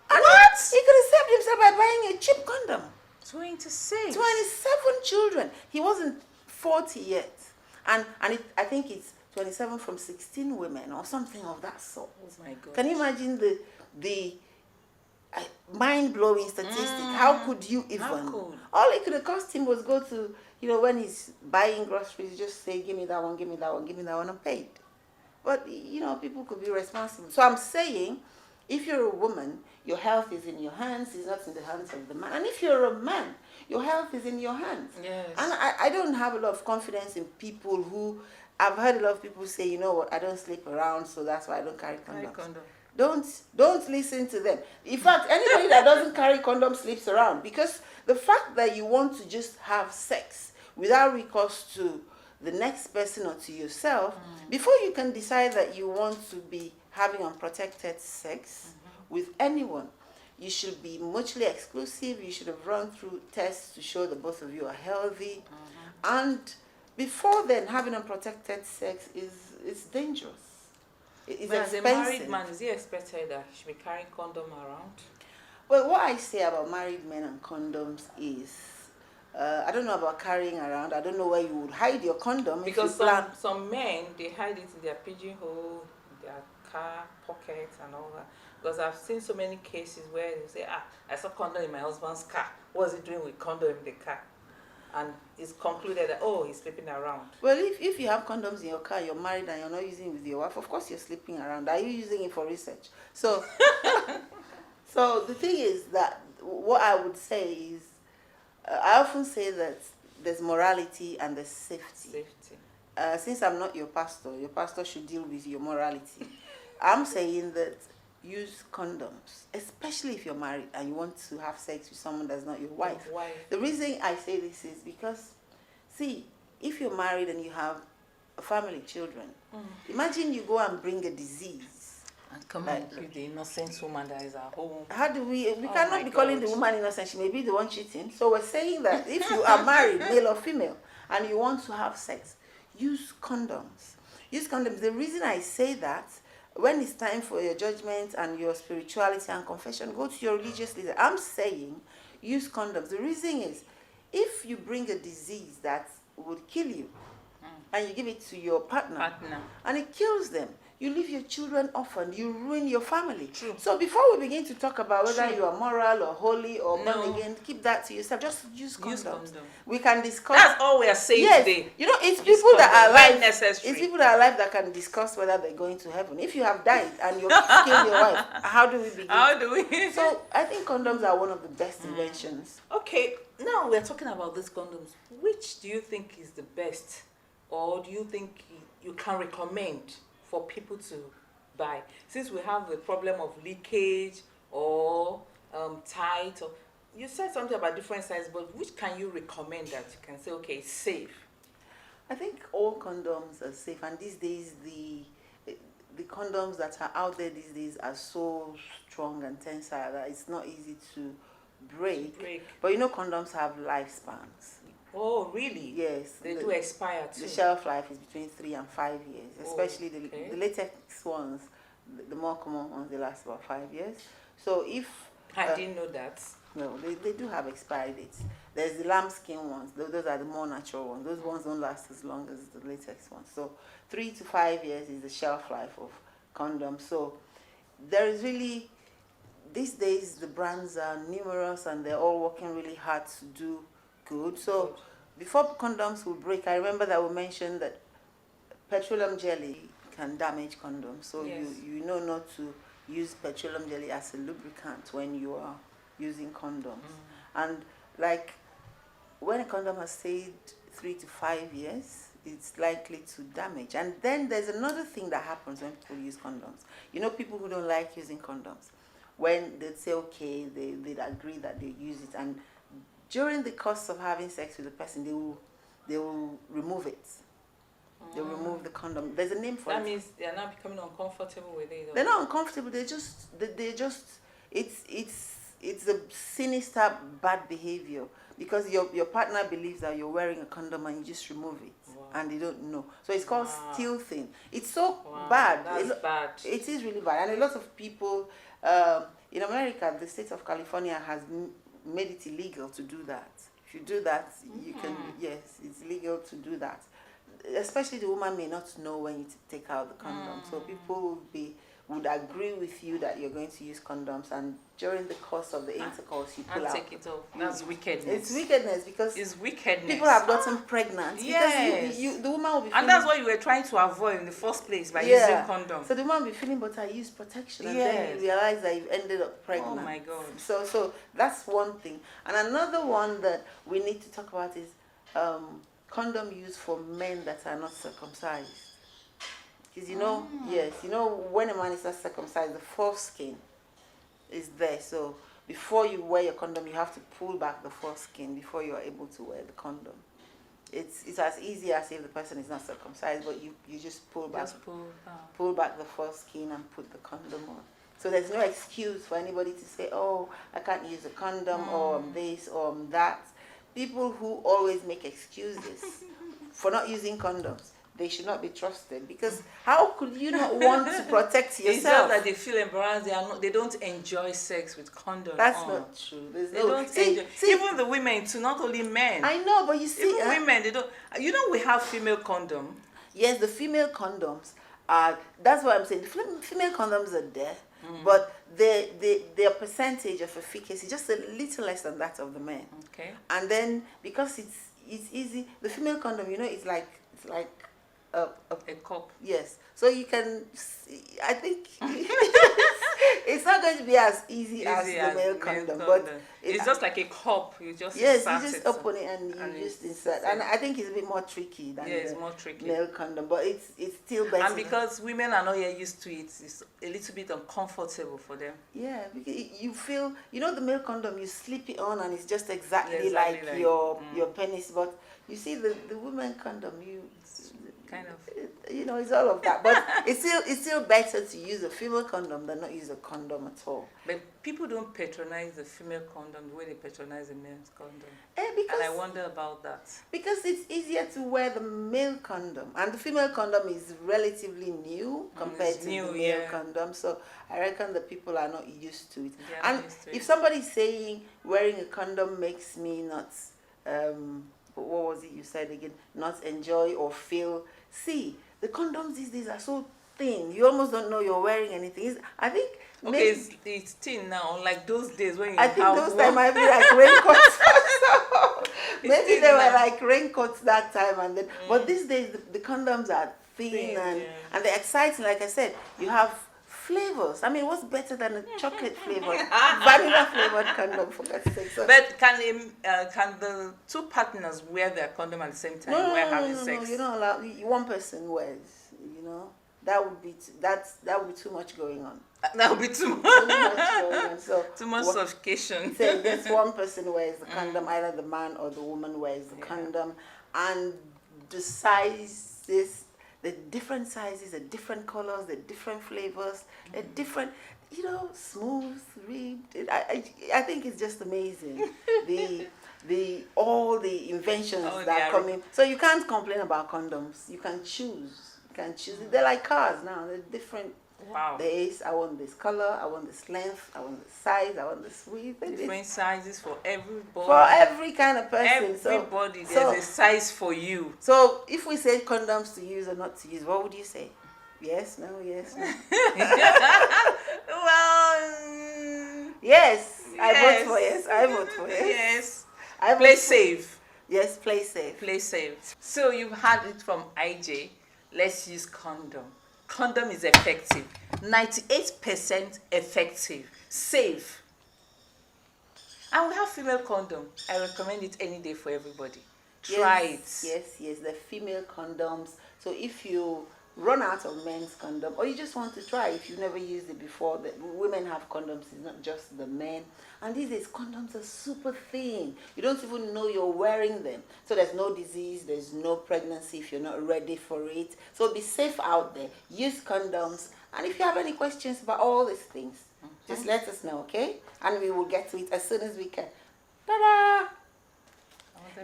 And What? He could have saved himself by buying a cheap condom. 26. 27 children. He wasn't 40 yet, and I think it's 27 from 16 women or something of that sort. Oh my God. Can you imagine the mind-blowing statistic? How could you even? How could? All it could have cost him was go to, when he's buying groceries, just say, give me that one, give me that one, give me that one, and paid. But, people could be responsible. So I'm saying, if you're a woman, your health is in your hands, it's not in the hands of the man. And if you're a man, your health is in your hands. Yes. And I don't have a lot of confidence in people who, I've heard a lot of people say, you know what, I don't sleep around, so that's why I don't carry condoms. Don't listen to them. In fact, anybody that doesn't carry condom sleeps around, because the fact that you want to just have sex without recourse to the next person or to yourself, before you can decide that you want to be having unprotected sex with anyone, you should be mutually exclusive. You should have run through tests to show that both of you are healthy, and before then, having unprotected sex is dangerous. It's But as a expensive. married man, is he expected that he should be carrying condom around? Well, what I say about married men and condoms is, I don't know about carrying around. I don't know where you would hide your condom. Because if you plan. some men, they hide it in their pigeonhole, their car pocket and all that. Because I've seen so many cases where they say, I saw condom in my husband's car. What is he doing with condom in the car? And it's concluded that, he's sleeping around. Well, if you have condoms in your car, you're married and you're not using it with your wife, of course you're sleeping around. Are you using it for research? So, so the thing is that what I would say is, I often say that there's morality and there's safety. Since I'm not your pastor should deal with your morality. I'm saying that use condoms, especially if you're married and you want to have sex with someone that's not your wife. The reason I say this is because, see, if you're married and you have a family, children, imagine you go and bring a disease. And come and with the innocent woman that is at home. How do we cannot be calling the woman innocent. She may be the one cheating. So we're saying that if you are married, male or female, and you want to have sex, use condoms. Use condoms. The reason I say that, when it's time for your judgment and your spirituality and confession, go to your religious leader. I'm saying use condoms. The reason is, if you bring a disease that would kill you, and you give it to your partner, and it kills them, you leave your children orphaned, you ruin your family. True. So before we begin to talk about whether you are moral or holy or born again, keep that to yourself. Just use condoms. We can discuss. That's all we are saying today. It's people that are alive. Necessary. It's people that are alive that can discuss whether they're going to heaven. If you have died and you've killed your wife, how do we begin? How do we? So I think condoms are one of the best inventions. Okay, now we're talking about these condoms. Which do you think is the best or do you think you can recommend for people to buy? Since we have the problem of leakage or tight, or you said something about different sizes, but which can you recommend that you can say, okay, it's safe? I think all condoms are safe, and these days the condoms that are out there these days are so strong and tensile that it's not easy to break. But you know, condoms have lifespans. Oh, really? Yes. They do expire too. The shelf life is between 3 and 5 years, especially okay. the latex ones. The more common ones, they last about 5 years. So if I didn't know that. no, they do have expiry dates. There's the lambskin ones. Those are the more natural ones. Those ones don't last as long as the latex ones. So 3 to 5 years is the shelf life of condoms. So there is really, these days the brands are numerous and they're all working really hard to do good. So before condoms will break, I remember that we mentioned that petroleum jelly can damage condoms. So yes. you know not to use petroleum jelly as a lubricant when you are using condoms. And like when a condom has stayed 3 to 5 years, it's likely to damage. And then there's another thing that happens when people use condoms. You know, people who don't like using condoms, when they say okay, they'd agree that they use it, and during the course of having sex with the person, they will remove it. They remove the condom. There's a name for it. That means they are not becoming uncomfortable with it. They're not uncomfortable. They just it's a sinister bad behavior, because your partner believes that you're wearing a condom and you just remove it. Wow. And they don't know. So it's called stealthing. It's so bad. That's bad. It is really bad. And a lot of people in America, the state of California has made it illegal to do that. If you do that, you can, yes, it's legal to do that. Especially the woman may not know when you take out the condom. So people would agree with you that you're going to use condoms, and during the course of the intercourse you pull out. Take it off. That's wickedness. It's wickedness, because it's wickedness. People have gotten pregnant. Yes. Because the woman will be and that's what you were trying to avoid in the first place by using condoms. So the woman will be feeling, but I use protection, and yes. then you realize that you've ended up pregnant. Oh my God. So that's one thing. And another one that we need to talk about is condom use for men that are not circumcised. Because you know, yes, you know, when a man is not circumcised, the foreskin is there. So before you wear your condom, you have to pull back the foreskin before you are able to wear the condom. It's as easy as if the person is not circumcised, but you just pull back the foreskin and put the condom on. So there's no excuse for anybody to say, oh, I can't use a condom, or I'm this, or I'm that. People who always make excuses for not using condoms, they should not be trusted, because how could you not want to protect yourself? It's just that they feel embarrassed. They don't enjoy sex with condoms. That's on. not true. They don't enjoy. Even the women too, not only men. I know, but you see, even women, they don't. You know, we have female condom. Yes, the female condoms are. That's what I'm saying. The female condoms are there, but their percentage of efficacy is just a little less than that of the men. Okay. And then because it's easy, the female condom, you know, it's like a cup. Yes. So you can, I think, it's not going to be as easy as the male condom, but it's just like a cup. You just you just open it and you just insert. And I think it's a bit more tricky than it's more tricky. Male condom, but it's still better. And because women are not yet used to it, it's a little bit uncomfortable for them. Yeah, because you feel, you know, the male condom, you slip it on and it's just exactly like your penis, but you see the women condom, kind of, you know, it's all of that, but it's still better to use a female condom than not use a condom at all. But people don't patronize the female condom the way they patronize the male condom. Because, and I wonder about that. Because it's easier to wear the male condom, and the female condom is relatively new compared to the male condom. So I reckon the people are not used to it. And if somebody's saying wearing a condom makes me not, what was it you said again? Not enjoy or feel. See, the condoms these days are so thin. You almost don't know you're wearing anything. I think. Okay, it's thin now. Like those days when you. I think those times might be like raincoats. Maybe they were like raincoats that time, and then. But these days the condoms are thin and they're exciting. Like I said, you have flavors. I mean, what's better than a chocolate flavored, vanilla flavored condom, for God's sake? So, But can the two partners wear their condom at the same time while having sex? No, you don't allow. One person wears. You know, that would be too much going on. That would be too much. Too much going on. So Too much suffocation. Say this one person wears the condom, either the man or the woman wears the condom, and the sizes, the different sizes, the different colors, the different flavors, the different, smooth, ribbed. I think it's just amazing. All the inventions that are coming. So you can't complain about condoms. You can choose. They're like cars now. They're different. Wow. I want this color, I want this length, I want this size, I want this width. Different sizes for everybody. For every kind of person. Everybody, there's a size for you. So if we say condoms to use or not to use, what would you say? Yes, no, yes, no. Well, yes. I vote for yes. I vote for yes. Yes. Play safe. Yes, play safe. Play safe. So you've had it from IJ. Let's use condom. Condom is effective. 98% effective. Safe. And we have female condom. I recommend it any day for everybody. Try it. Yes, the female condoms. So if you run out of men's condom, or you just want to try, if you've never used it before, the women have condoms, it's not just the men. And these days, condoms are super thin. You don't even know you're wearing them. So there's no disease, there's no pregnancy if you're not ready for it. So be safe out there. Use condoms. And if you have any questions about all these things, just let us know, okay? And we will get to it as soon as we can. Ta-da!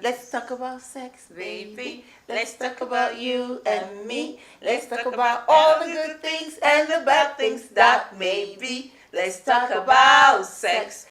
Let's talk about sex, baby. Let's talk about you and me. Let's talk about all the good things and the bad things that may be. Let's talk about sex.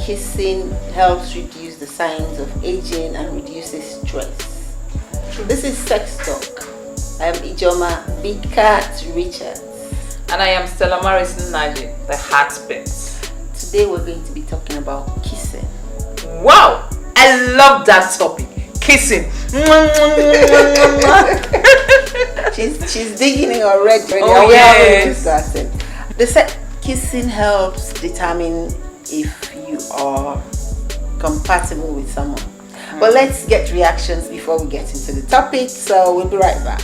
Kissing helps reduce the signs of aging and reduces stress. This is Sex Talk. I am Ijoma Big Cat Richards. And I am Stella Maris Naji, the heartbeat. Today we're going to be talking about kissing. Wow! I love that topic. Kissing. she's digging in already. Oh, yes. Kissing helps determine if you are compatible with someone. But let's get reactions before we get into the topic, so we'll be right back.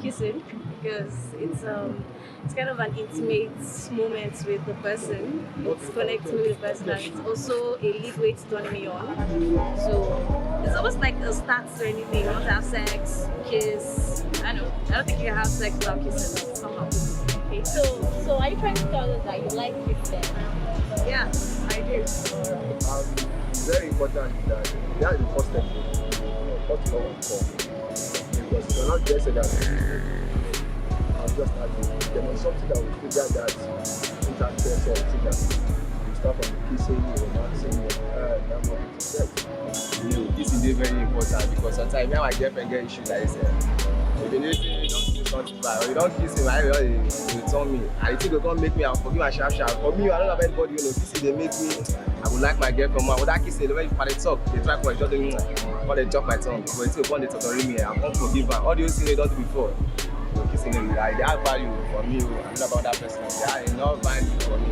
Kissing because it's kind of an intimate moment with the person. It's connecting with the person, and it's also a lead way to turning me on. So it's almost like a start to anything. You want to have sex, kiss. I don't think you can have sex without kissing somehow. Okay. So are you trying to tell us that you like kissing? Yeah, I do. Very important that that is the first step. First of all, because you cannot just say that just start doing. There was something that would trigger that interest or trigger. You start from kissing, romancing, that moment to sex. This is very important because sometimes me and my girlfriend get issues like this. If you notice you don't do something bad or you don't kiss him, I know you tell me. And you think you can't make me and forgive my sharp. For me, I don't have anybody, kissing they make me. I would like my girlfriend more. Would I kiss her? The way you talk, they try for just doing when they chop my tongue. But it's when they talk to me, I can't forgive her. All those things they don't do before. Kissing them, they have value for me. I don't know about that person. They have enough value for me.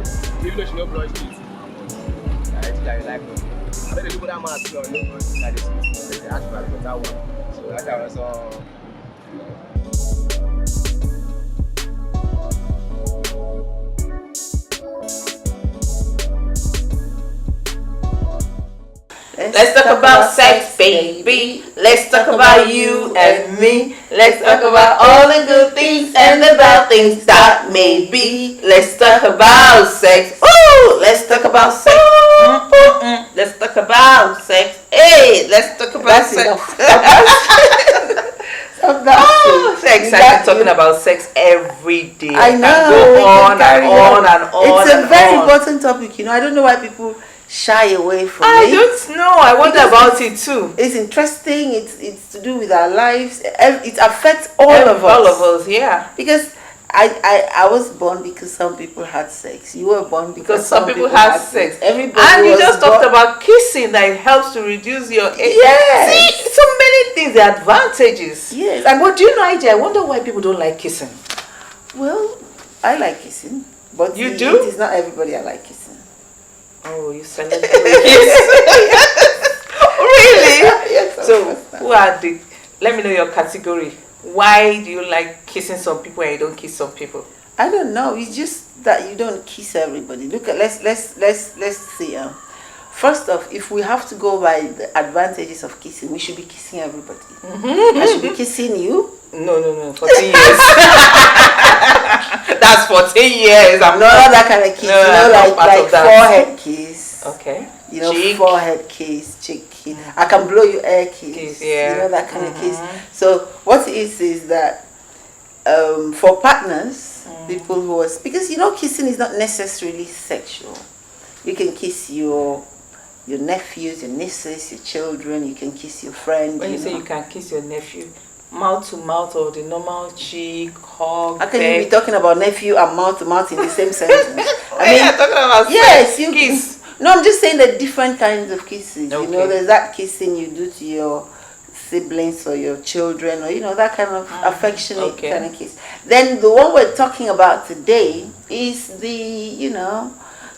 Even though she no blush it, I actually like me. I bet the people that man still no blush like this. They ask for that one. So that's how I saw. Let's talk about sex, baby. Let's talk about you and me. Let's talk about all the good things and the bad things that may be. Let's talk about sex. Ooh, let's talk about sex. Let's talk about sex. Hey, let's talk about sex. Sex. I've been talking about sex every day. I know. Go on and on and on. It's a very important topic. I don't know why people shy away from it. I don't know. I wonder about it too. It's interesting. It's to do with our lives. It affects all of us. All of us, yeah. Because I was born because some people had sex. You were born because some people had sex. Everybody and you just talked born. about kissing, that it helps to reduce your age. Yes. See, so many things, the advantages. Yes. But do you know, AJ, I wonder why people don't like kissing. Well, I like kissing. But you do? It is not everybody I like kissing. Oh, you celebrate Really? Yes, so, who are the... Let me know your category. Why do you like kissing some people and you don't kiss some people? I don't know. It's just that you don't kiss everybody. Look at let's see. First off, if we have to go by the advantages of kissing, we should be kissing everybody. I should be kissing you. No, 14 years. That's 14 years. I'm not that kind of kiss. Like forehead kiss. Okay. Cheek. Forehead kiss, cheek kiss. I can blow you air kiss. Yeah. That kind of kiss. So what it is that for partners, people who are, because kissing is not necessarily sexual. You can kiss your nephews, your nieces, your children. You can kiss your friend. When you say you can kiss your nephew, mouth to mouth or the normal cheek, hug. How can you be talking about nephew and mouth to mouth in the same sentence? You're talking about yes, you kiss. No, I'm just saying the different kinds of kisses. Okay. There's that kissing you do to your siblings or your children, or that kind of affectionate kind of kiss. Then the one we're talking about today is the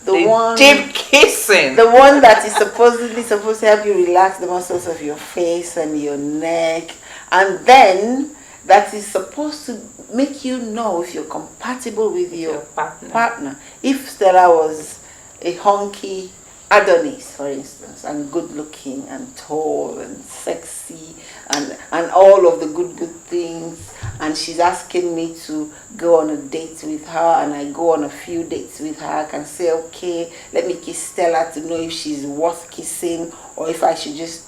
one deep kissing, the one that is supposedly supposed to help you relax the muscles of your face and your neck, and then that is supposed to make you know if you're compatible with your partner. If Stella was a honky Adonis, for instance, and good looking and tall and sexy and all of the good things, and she's asking me to go on a date with her, and I go on a few dates with her, I can say, okay, let me kiss Stella to know if she's worth kissing or if I should just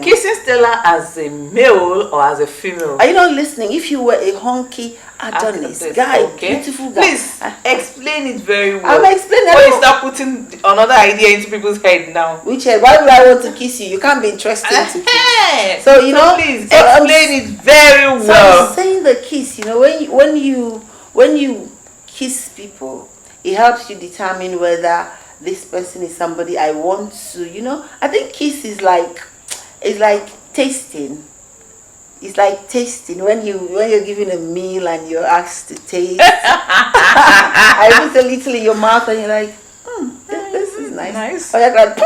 kissing Stella as a male or as a female. Are you not listening? If you were a honky Adonis guy, beautiful guy, please explain it very well. I'm explaining. Why you start putting another idea into people's head now? Which head? Why would I want to kiss you? You can't be interested to kiss. So please explain it very well. So I'm saying the kiss. When you kiss people, it helps you determine whether this person is somebody I want to. I think kiss is like. It's like tasting. It's like tasting when you're given a meal and you're asked to taste. I put a little in your mouth and you're like, this is nice. Or you're like, no,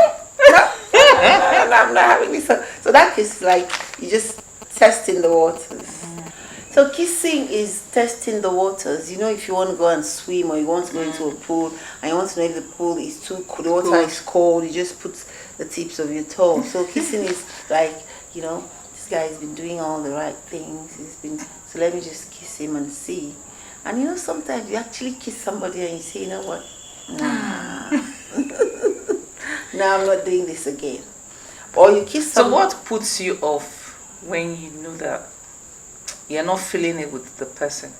I'm not having this. So that kiss is like you just testing the waters. So kissing is testing the waters. If you want to go and swim or you want to go into a pool and you want to know if the pool is too cold, the water is cold, you just put the tips of your toes. So kissing is like, this guy has been doing all the right things. So let me just kiss him and see. And sometimes you actually kiss somebody and you say, you know what? Nah. Now I'm not doing this again. Or you kiss somebody. So what puts you off when you know that you're not feeling it with the person?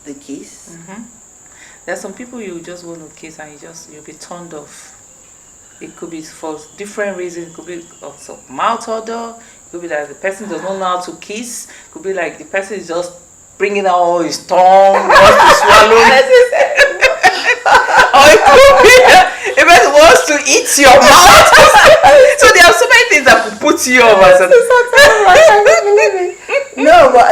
the kiss. There's some people you just want to kiss and you'll be turned off. It could be for different reasons. It could be also mouth odor. It could be that the person does not know how to kiss. It could be like the person is just bringing out all his tongue, wants to swallow. Or it could be the person wants to eat your mouth. So there are so many things that could put you off. No, but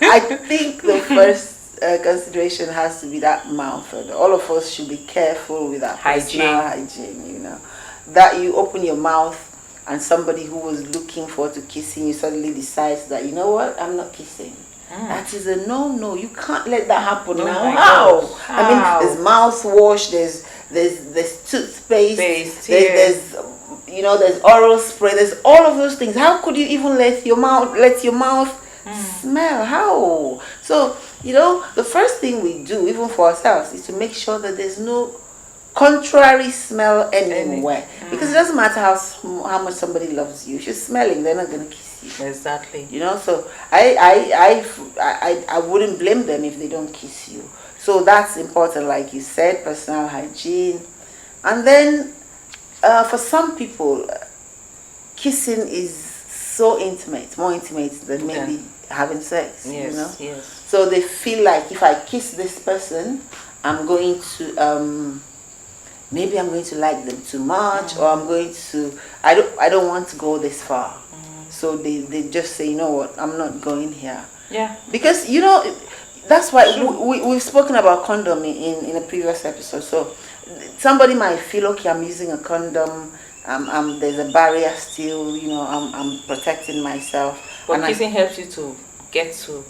I think the first consideration has to be that mouth. All of us should be careful with our personal hygiene. That you open your mouth and somebody who was looking forward to kissing you suddenly decides that, you know what, I'm not kissing. That is a no. You can't let that happen now. How? I mean, there's mouthwash, there's toothpaste, there's oral spray, there's all of those things. How could you even let your mouth smell? How? So, the first thing we do, even for ourselves, is to make sure that there's no contrary smell anywhere. Because it doesn't matter how much somebody loves you. If you're smelling, they're not going to kiss you. Exactly. So I wouldn't blame them if they don't kiss you. So that's important, like you said, personal hygiene. And then for some people, kissing is so intimate, more intimate than maybe having sex. Yes. So they feel like if I kiss this person, I'm going to maybe I'm going to like them too much, or I don't want to go this far. So they just say, you know what, I'm not going here. Yeah. Because that's why we've spoken about condom in a previous episode. So somebody might feel, okay, I'm using a condom. There's a barrier still. I'm protecting myself. But kissing helps you to get to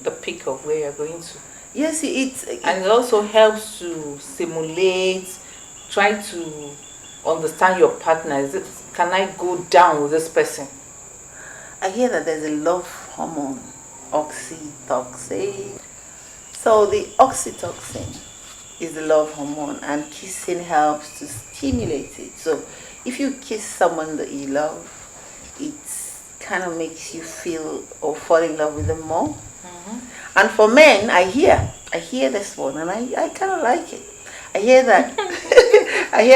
the peak of where you're going to. Yes, and it also helps to simulate, try to understand your partner. Can I go down with this person? I hear that there's a love hormone, oxytocin. So the oxytocin is the love hormone, and kissing helps to stimulate it. So if you kiss someone that you love, it kind of makes you feel or fall in love with them more. And for men, I hear this one, and I kind of like it. I hear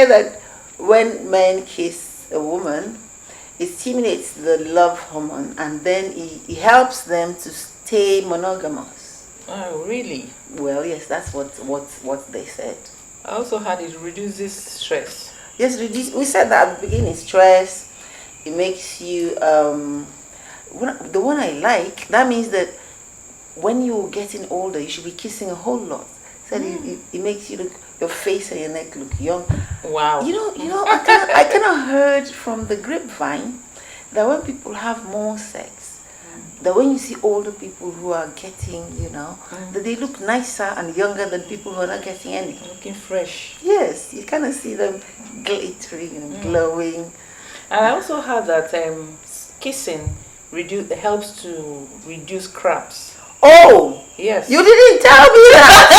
that when men kiss a woman, it stimulates the love hormone, and then it helps them to stay monogamous. Oh, really? Well, yes, that's what they said. I also heard it reduces stress. Yes, we said that at the beginning. Stress. It makes you the one I like. That means that when you're getting older, you should be kissing a whole lot. So it makes you your face and your neck look young. Wow. I kind of heard from the grapevine that when people have more sex, that when you see older people who are getting, that they look nicer and younger than people who are not getting anything. Looking fresh. Yes, you kind of see them glittering and glowing. And I also heard that kissing helps to reduce cramps. Oh! Yes. You didn't tell me that!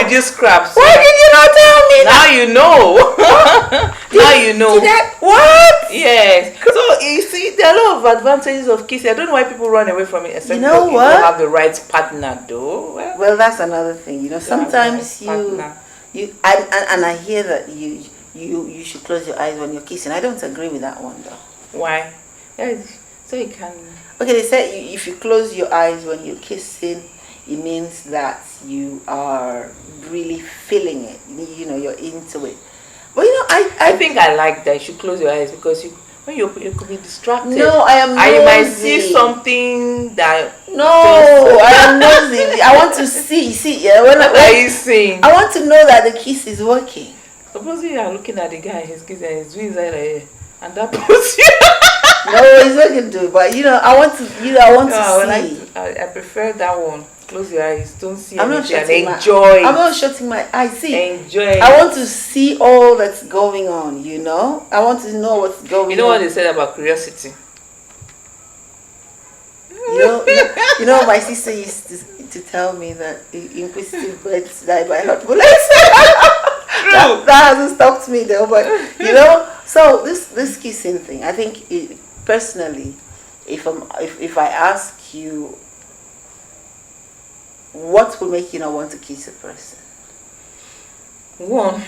Reduce cramps. Why did you not tell me that? Now you know. Now you know. What? Yes. So you see, there are a lot of advantages of kissing. I don't know why people run away from it, except you know you don't have the right partner, though. Well, that's another thing. Sometimes and I hear that you should close your eyes when you're kissing. I don't agree with that one, though. Why? So you can. Okay, they say if you close your eyes when you're kissing, it means that you are really feeling it. You're into it. But I think I like that. You should close your eyes because when you could be distracted. No, I am nosy. You might see something that. No, I am nosy. I want to see. What are you saying? I want to know that the kiss is working. Suppose you are looking at the guy, his kiss, and he's doing that, and that puts you. No, it's not going to do it. But I want to. I want to see. I prefer that one. Close your eyes. Don't see I'm anything not and enjoy. I'm not shutting my eyes. See, enjoy. I want to see all that's going on. I want to know what's going on. You know what they said about curiosity? My sister used to tell me that inquisitive birds die by hot bullets. That hasn't stopped me though. But so this kissing thing, I think personally, if I ask you, what will make you not want to kiss a person? One,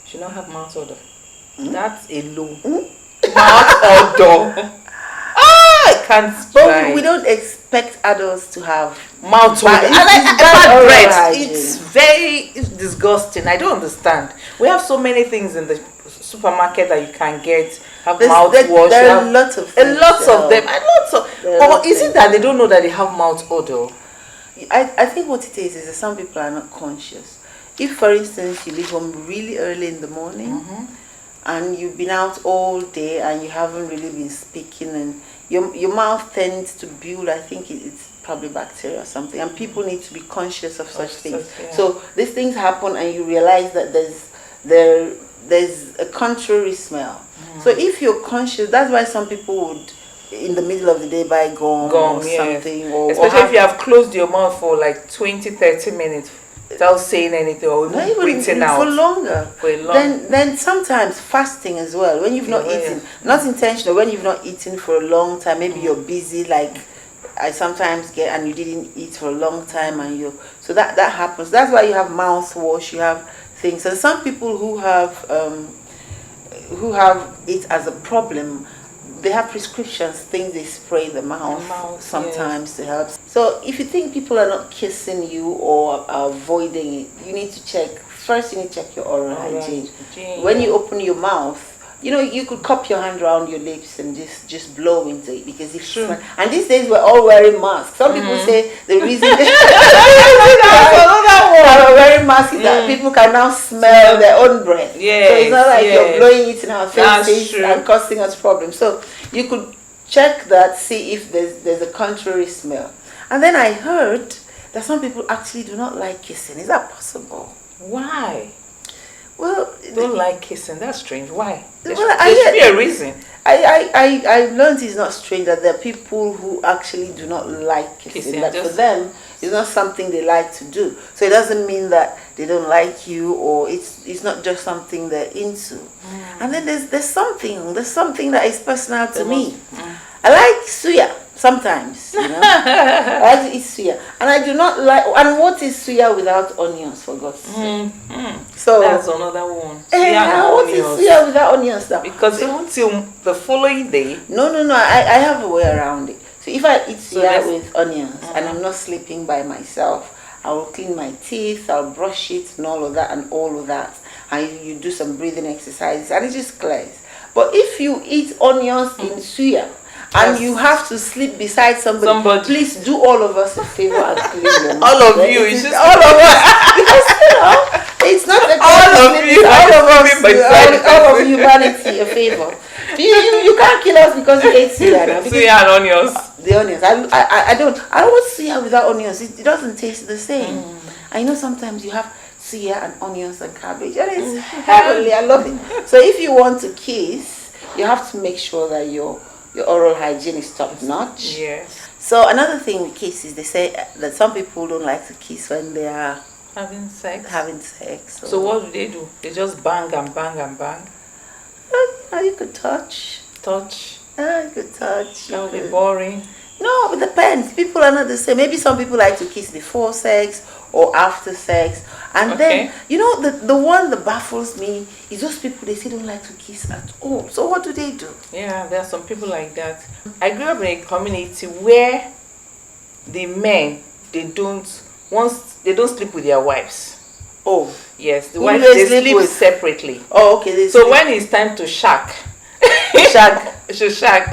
should not have mouth odor. That's a low. Mouth odor. I can't. But we don't expect adults to have mouth odor. Bad breath. It's very disgusting. I don't understand. We have so many things in the supermarket that you can get. Have mouthwash. There are lots of things. Lots of them. And lots of. Or is it that they don't know that they have mouth odor? I think what it is that some people are not conscious. If, for instance, you leave home really early in the morning and you've been out all day and you haven't really been speaking, and your mouth tends to build, I think it's probably bacteria or something, and people need to be conscious of such things. Yeah. So these things happen and you realize that there's a contrary smell. So if you're conscious, that's why some people would in the middle of the day buy gum or something, or especially if you have closed your mouth for like 20-30 minutes without saying anything or even breathing out for longer. Then sometimes fasting as well, when you've not eaten, not intentional, when you've not eaten for a long time, maybe you're busy, like I sometimes get, and you didn't eat for a long time, and so that happens. That's why you have mouthwash, you have things. And some people who have it as a problem, they have prescriptions, things they spray in the mouth sometimes to help. So if you think people are not kissing you or are avoiding it, you need to check. First, you need to check your oral hygiene. When you open your mouth, you could cup your hand around your lips and just blow into it, because if and these days we're all wearing masks. Some people say the reason they are wearing masks is that people can now smell their own breath. So it's not like you're blowing it in our faces and causing us problems. So you could check that, see if there's a contrary smell. And then I heard that some people actually do not like kissing. Is that possible? Why? Well, don't like kissing. That's strange. Why? There should be a reason. I learned it's not strange that there are people who actually do not like kissing. That for them, it's not something they like to do. So it doesn't mean that they don't like you, or it's not just something they're into. And then there's something that is personal to me. I like suya. Sometimes, I like to eat suya, and I do not like. And what is suya without onions, for God's sake? So that's another one. What is suya without onions? Because until the following day. No. I have a way around it. So if I eat suya with onions and I'm not sleeping by myself, I will clean my teeth, I'll brush it, and all of that, and you do some breathing exercises, and it just clears. But if you eat onions in suya, and you have to sleep beside somebody. Please do all of us a favor and clean them. All of you. It's just all of us. Because, it's not a all of you. All of humanity a favor. You can't kill us because we ate suya. Suya and onions. The onions. I don't want suya without onions. It doesn't taste the same. I know sometimes you have suya and onions and cabbage, and it's heavenly. I love it. So if you want to kiss, you have to make sure that your oral hygiene is top notch. Yes. So another thing with kiss is they say that some people don't like to kiss when they are having sex. So what do? They just bang and bang and bang. You could touch. You could touch. That would be boring. No, it depends. People are not the same. Maybe some people like to kiss before sex or after sex. And then, the one that baffles me is those people, they say don't like to kiss at all. So what do they do? Yeah, there are some people like that. I grew up in a community where the men, they don't sleep with their wives. Oh. Yes, the wives, they sleep separately. Oh, okay. So when it's time to shag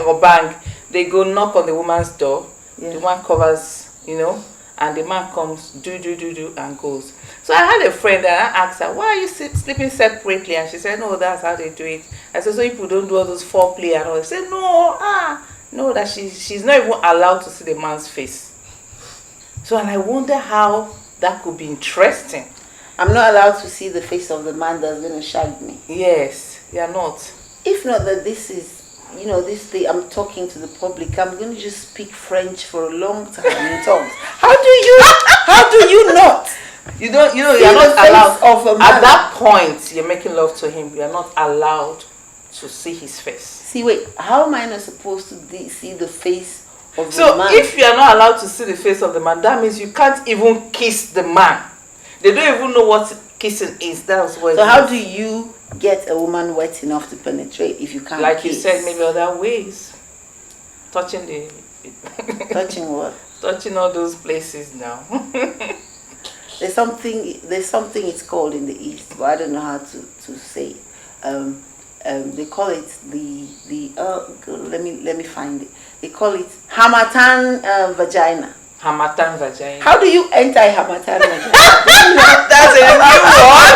or bang, they go knock on the woman's door. Yeah. The woman covers, and the man comes, do, and goes. So I had a friend and I asked her, why are you sleeping separately? And she said, no, that's how they do it. I said, so people don't do all those foreplay and all. She said, no, that she's not even allowed to see the man's face. So, and I wonder how that could be interesting. I'm not allowed to see the face of the man that's going to shag me. Yes, you're not. If not that this is, this thing, I'm talking to the public, I'm going to just speak French for a long time in tongues. How do you not? You're not allowed. At that point, you're making love to him. You're not allowed to see his face. See, wait, how am I not supposed to see the face of the So man? if you are not allowed to see the face of the man, that means you can't even kiss the man. They don't even know what kissing is. That's what. So how do you get a woman wet enough to penetrate if you can't like kiss? you said, maybe other ways. Touching the Touching what? touching all those places now. There's something it's called in the East, but I don't know how to say it. They call it let me find it. They call it Hamatan vagina. Hamatan vagina. How do you enter a Hamatan vagina? That's a new one.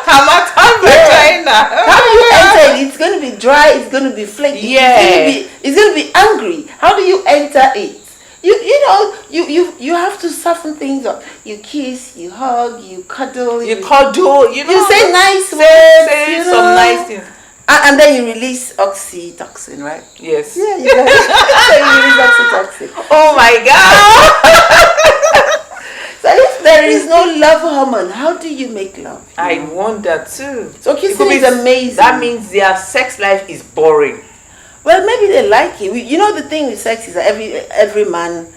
Hamatan vagina. How do you enter it? It's going to be dry. It's going to be flaky. Yeah. It's going to be angry. How do you enter it? You have to soften things up. You kiss, you hug, you cuddle. You cuddle. You say nice words. Say some nice things. And then you release oxytocin, right? Yes. Yeah, you release oxytocin. Oh my God. So if there is no love hormone, how do you make love? I wonder too. So kissing is amazing. That means their sex life is boring. Well, maybe they like it. You know, the thing with sex is that every man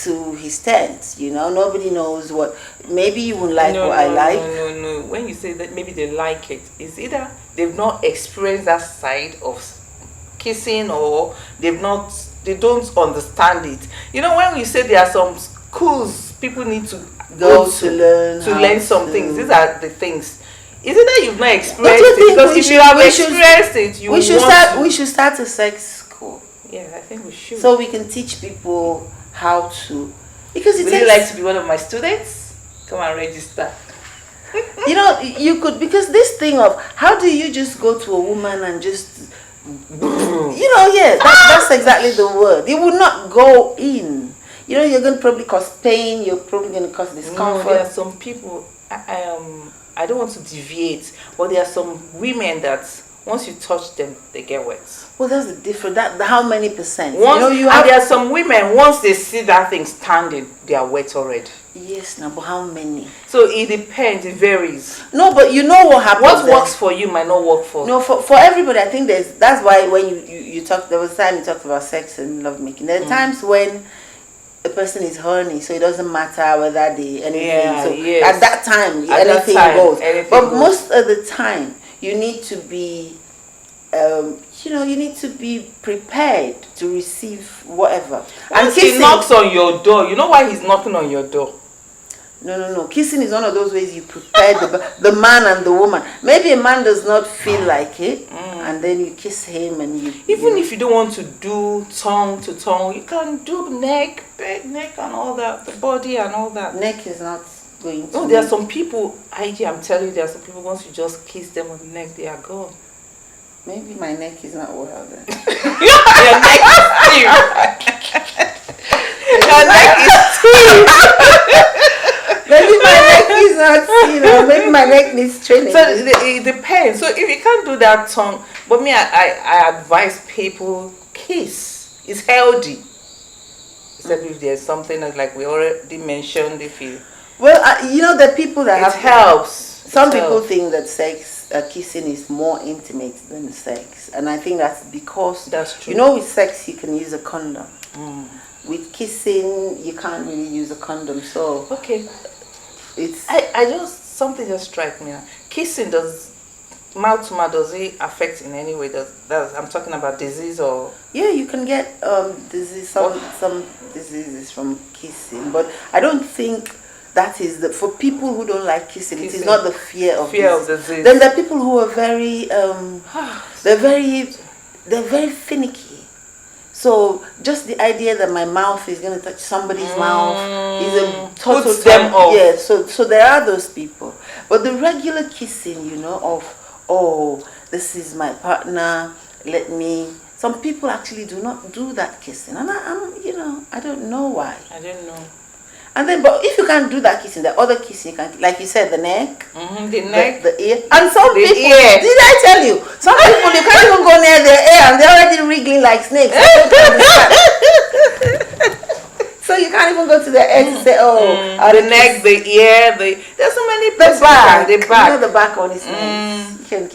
to his tent. You know, nobody knows what. Maybe you won't like what I like. No. When you say that, maybe they like it. It's either they've not experienced that side of kissing, or they don't understand it. You know, when you say there are some schools people need to go to learn some things. These are the things. Is it that you've not experienced it? Because if you have experienced it, we should start a sex school. Yeah, I think we should. So we can teach people how to. Because it Would you like to be one of my students? Come and register. You know, you could, because this thing of how do you just go to a woman and just, that's exactly the word. You would not go in. You know, you're going to probably cause pain. You're probably going to cause discomfort. No, there are some people. I don't want to deviate, but there are some women that once you touch them, they get wet. Well, that's the difference. How many percent? There are some women, once they see that thing standing, they are wet already. Yes, now, but how many? So it depends, it varies. No, but you know what happens. What works for you might not work for. No, for everybody. I think that's why when you talk, there was a time you talked about sex and love making. There are times when a person is horny, so it doesn't matter whether they anything. At that time, anything goes. But most of the time, you need to be, you need to be prepared to receive whatever. And he knocks on your door. You know why he's knocking on your door? No. Kissing is one of those ways you prepare the man and the woman. Maybe a man does not feel like it, and then you kiss him, and Even if you don't want to do tongue to tongue, you can do neck and all that, the body and all that. Neck is not going to. No, there are some people. I'm telling you, there are some people. Once you just kiss them on the neck, they are gone. Maybe my neck is not well then. Your neck is stiff. Your neck is stiff. Maybe my neck is not, maybe my neck needs training. So it depends. So if you can't do that tongue, but me, I advise people kiss. It's healthy. Except if there's something like we already mentioned, if you. Well, the people that helps. Some people think that kissing is more intimate than sex, and I think that's because that's true. You know, with sex you can use a condom. With kissing, you can't really use a condom. So okay, it's something just strike me. Kissing mouth to mouth, does it affect in any way? I'm talking about disease or? Yeah, you can get disease. Some diseases from kissing, but I don't think that is for people who don't like kissing. It is not the fear of disease. Then there are people who are very they're very finicky. So just the idea that my mouth is going to touch somebody's mouth is a total puts them off. Yeah, so there are those people. But the regular kissing, of, this is my partner, some people actually do not do that kissing. And I don't know why. I don't know. And then, but if you can't do that kissing, the other kissing, you can, like you said, the neck, the neck, the ear, and some people. Ear. Did I tell you? Some people you can't even go near their ear, and they're already wriggling like snakes. So you can't even go to their ear to say, the neck, the ear, there's so many places. The back, the back one is nice. You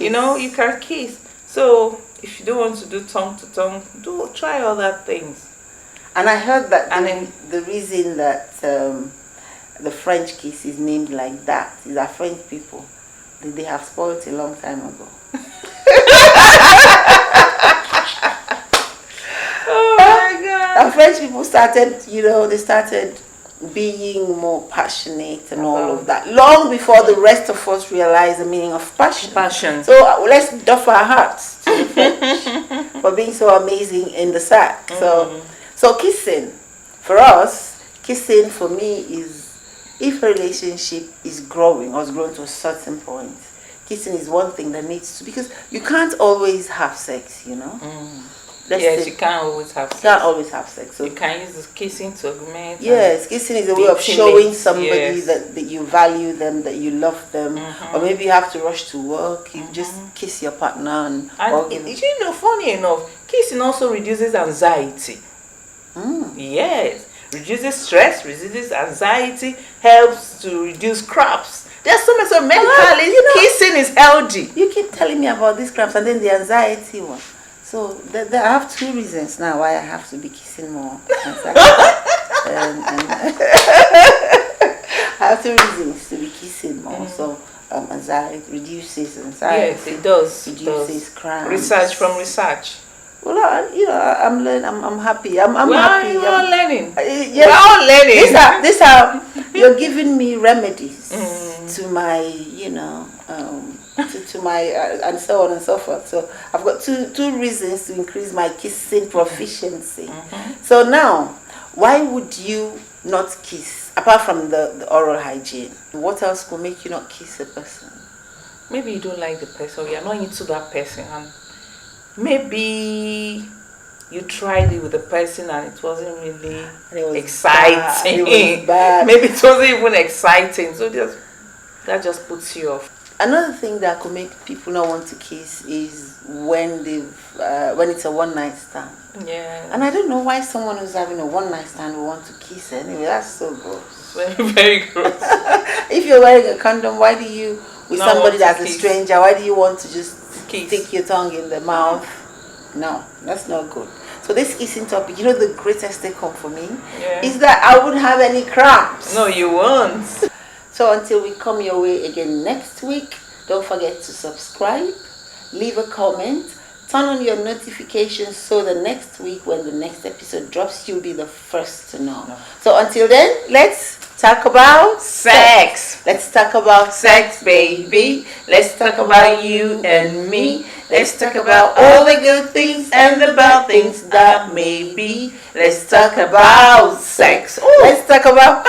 can kiss. So if you don't want to do tongue to tongue, try other things. And I heard that And then the reason that the French kiss is named like that is that French people, they have spoiled it a long time ago. Oh my God! And French people started, they started being more passionate and all of that long before the rest of us realized the meaning of passion. So let's doff our hearts to the French for being so amazing in the sack. So kissing, for us, kissing for me is, if a relationship is growing or is growing to a certain point, kissing is one thing that needs to, because you can't always have sex, Yes, you can't always have sex. You can't always have sex. So you can use this kissing to augment. Yes, kissing is a way of showing somebody that you value them, that you love them, or maybe you have to rush to work. You just kiss your partner and funny enough, kissing also reduces anxiety. Yes, reduces stress, reduces anxiety, helps to reduce cramps. There's so much medically, kissing is healthy. You keep telling me about these cramps and then the anxiety one. So I have two reasons now why I have to be kissing more. I have two reasons to be kissing more. So anxiety reduces anxiety. Yes, it does. Reduces cramps. Research from research. Well, I'm learning. I'm happy. I'm happy. We're all learning. Yes, we're all learning. These are you're giving me remedies to my, to my and so on and so forth. So I've got two reasons to increase my kissing proficiency. So now, why would you not kiss apart from the oral hygiene? What else could make you not kiss a person? Maybe you don't like the person, or you're not into that person, and maybe you tried it with the person and it wasn't really exciting. It was bad. Maybe it wasn't even exciting. So that just puts you off. Another thing that could make people not want to kiss is when it's a one-night stand. Yeah. And I don't know why someone who's having a one-night stand will want to kiss anyway. That's so gross. Very, very gross. If you're wearing a condom, why do you, with Not somebody want to that's a kiss. stranger, why do you want to just Kiss. stick your tongue in the mouth? No, that's not good. So this kissing topic, the greatest take home for me is that I wouldn't have any cramps. No, you won't. So until we come your way again next week, don't forget to subscribe, leave a comment, turn on your notifications so the next week when the next episode drops, you'll be the first to know. So until then, let's talk about sex. Let's talk about sex, baby. Let's talk about you and me. Let's talk about all the good things and the bad things that may be. Let's talk about sex. Ooh. Let's talk about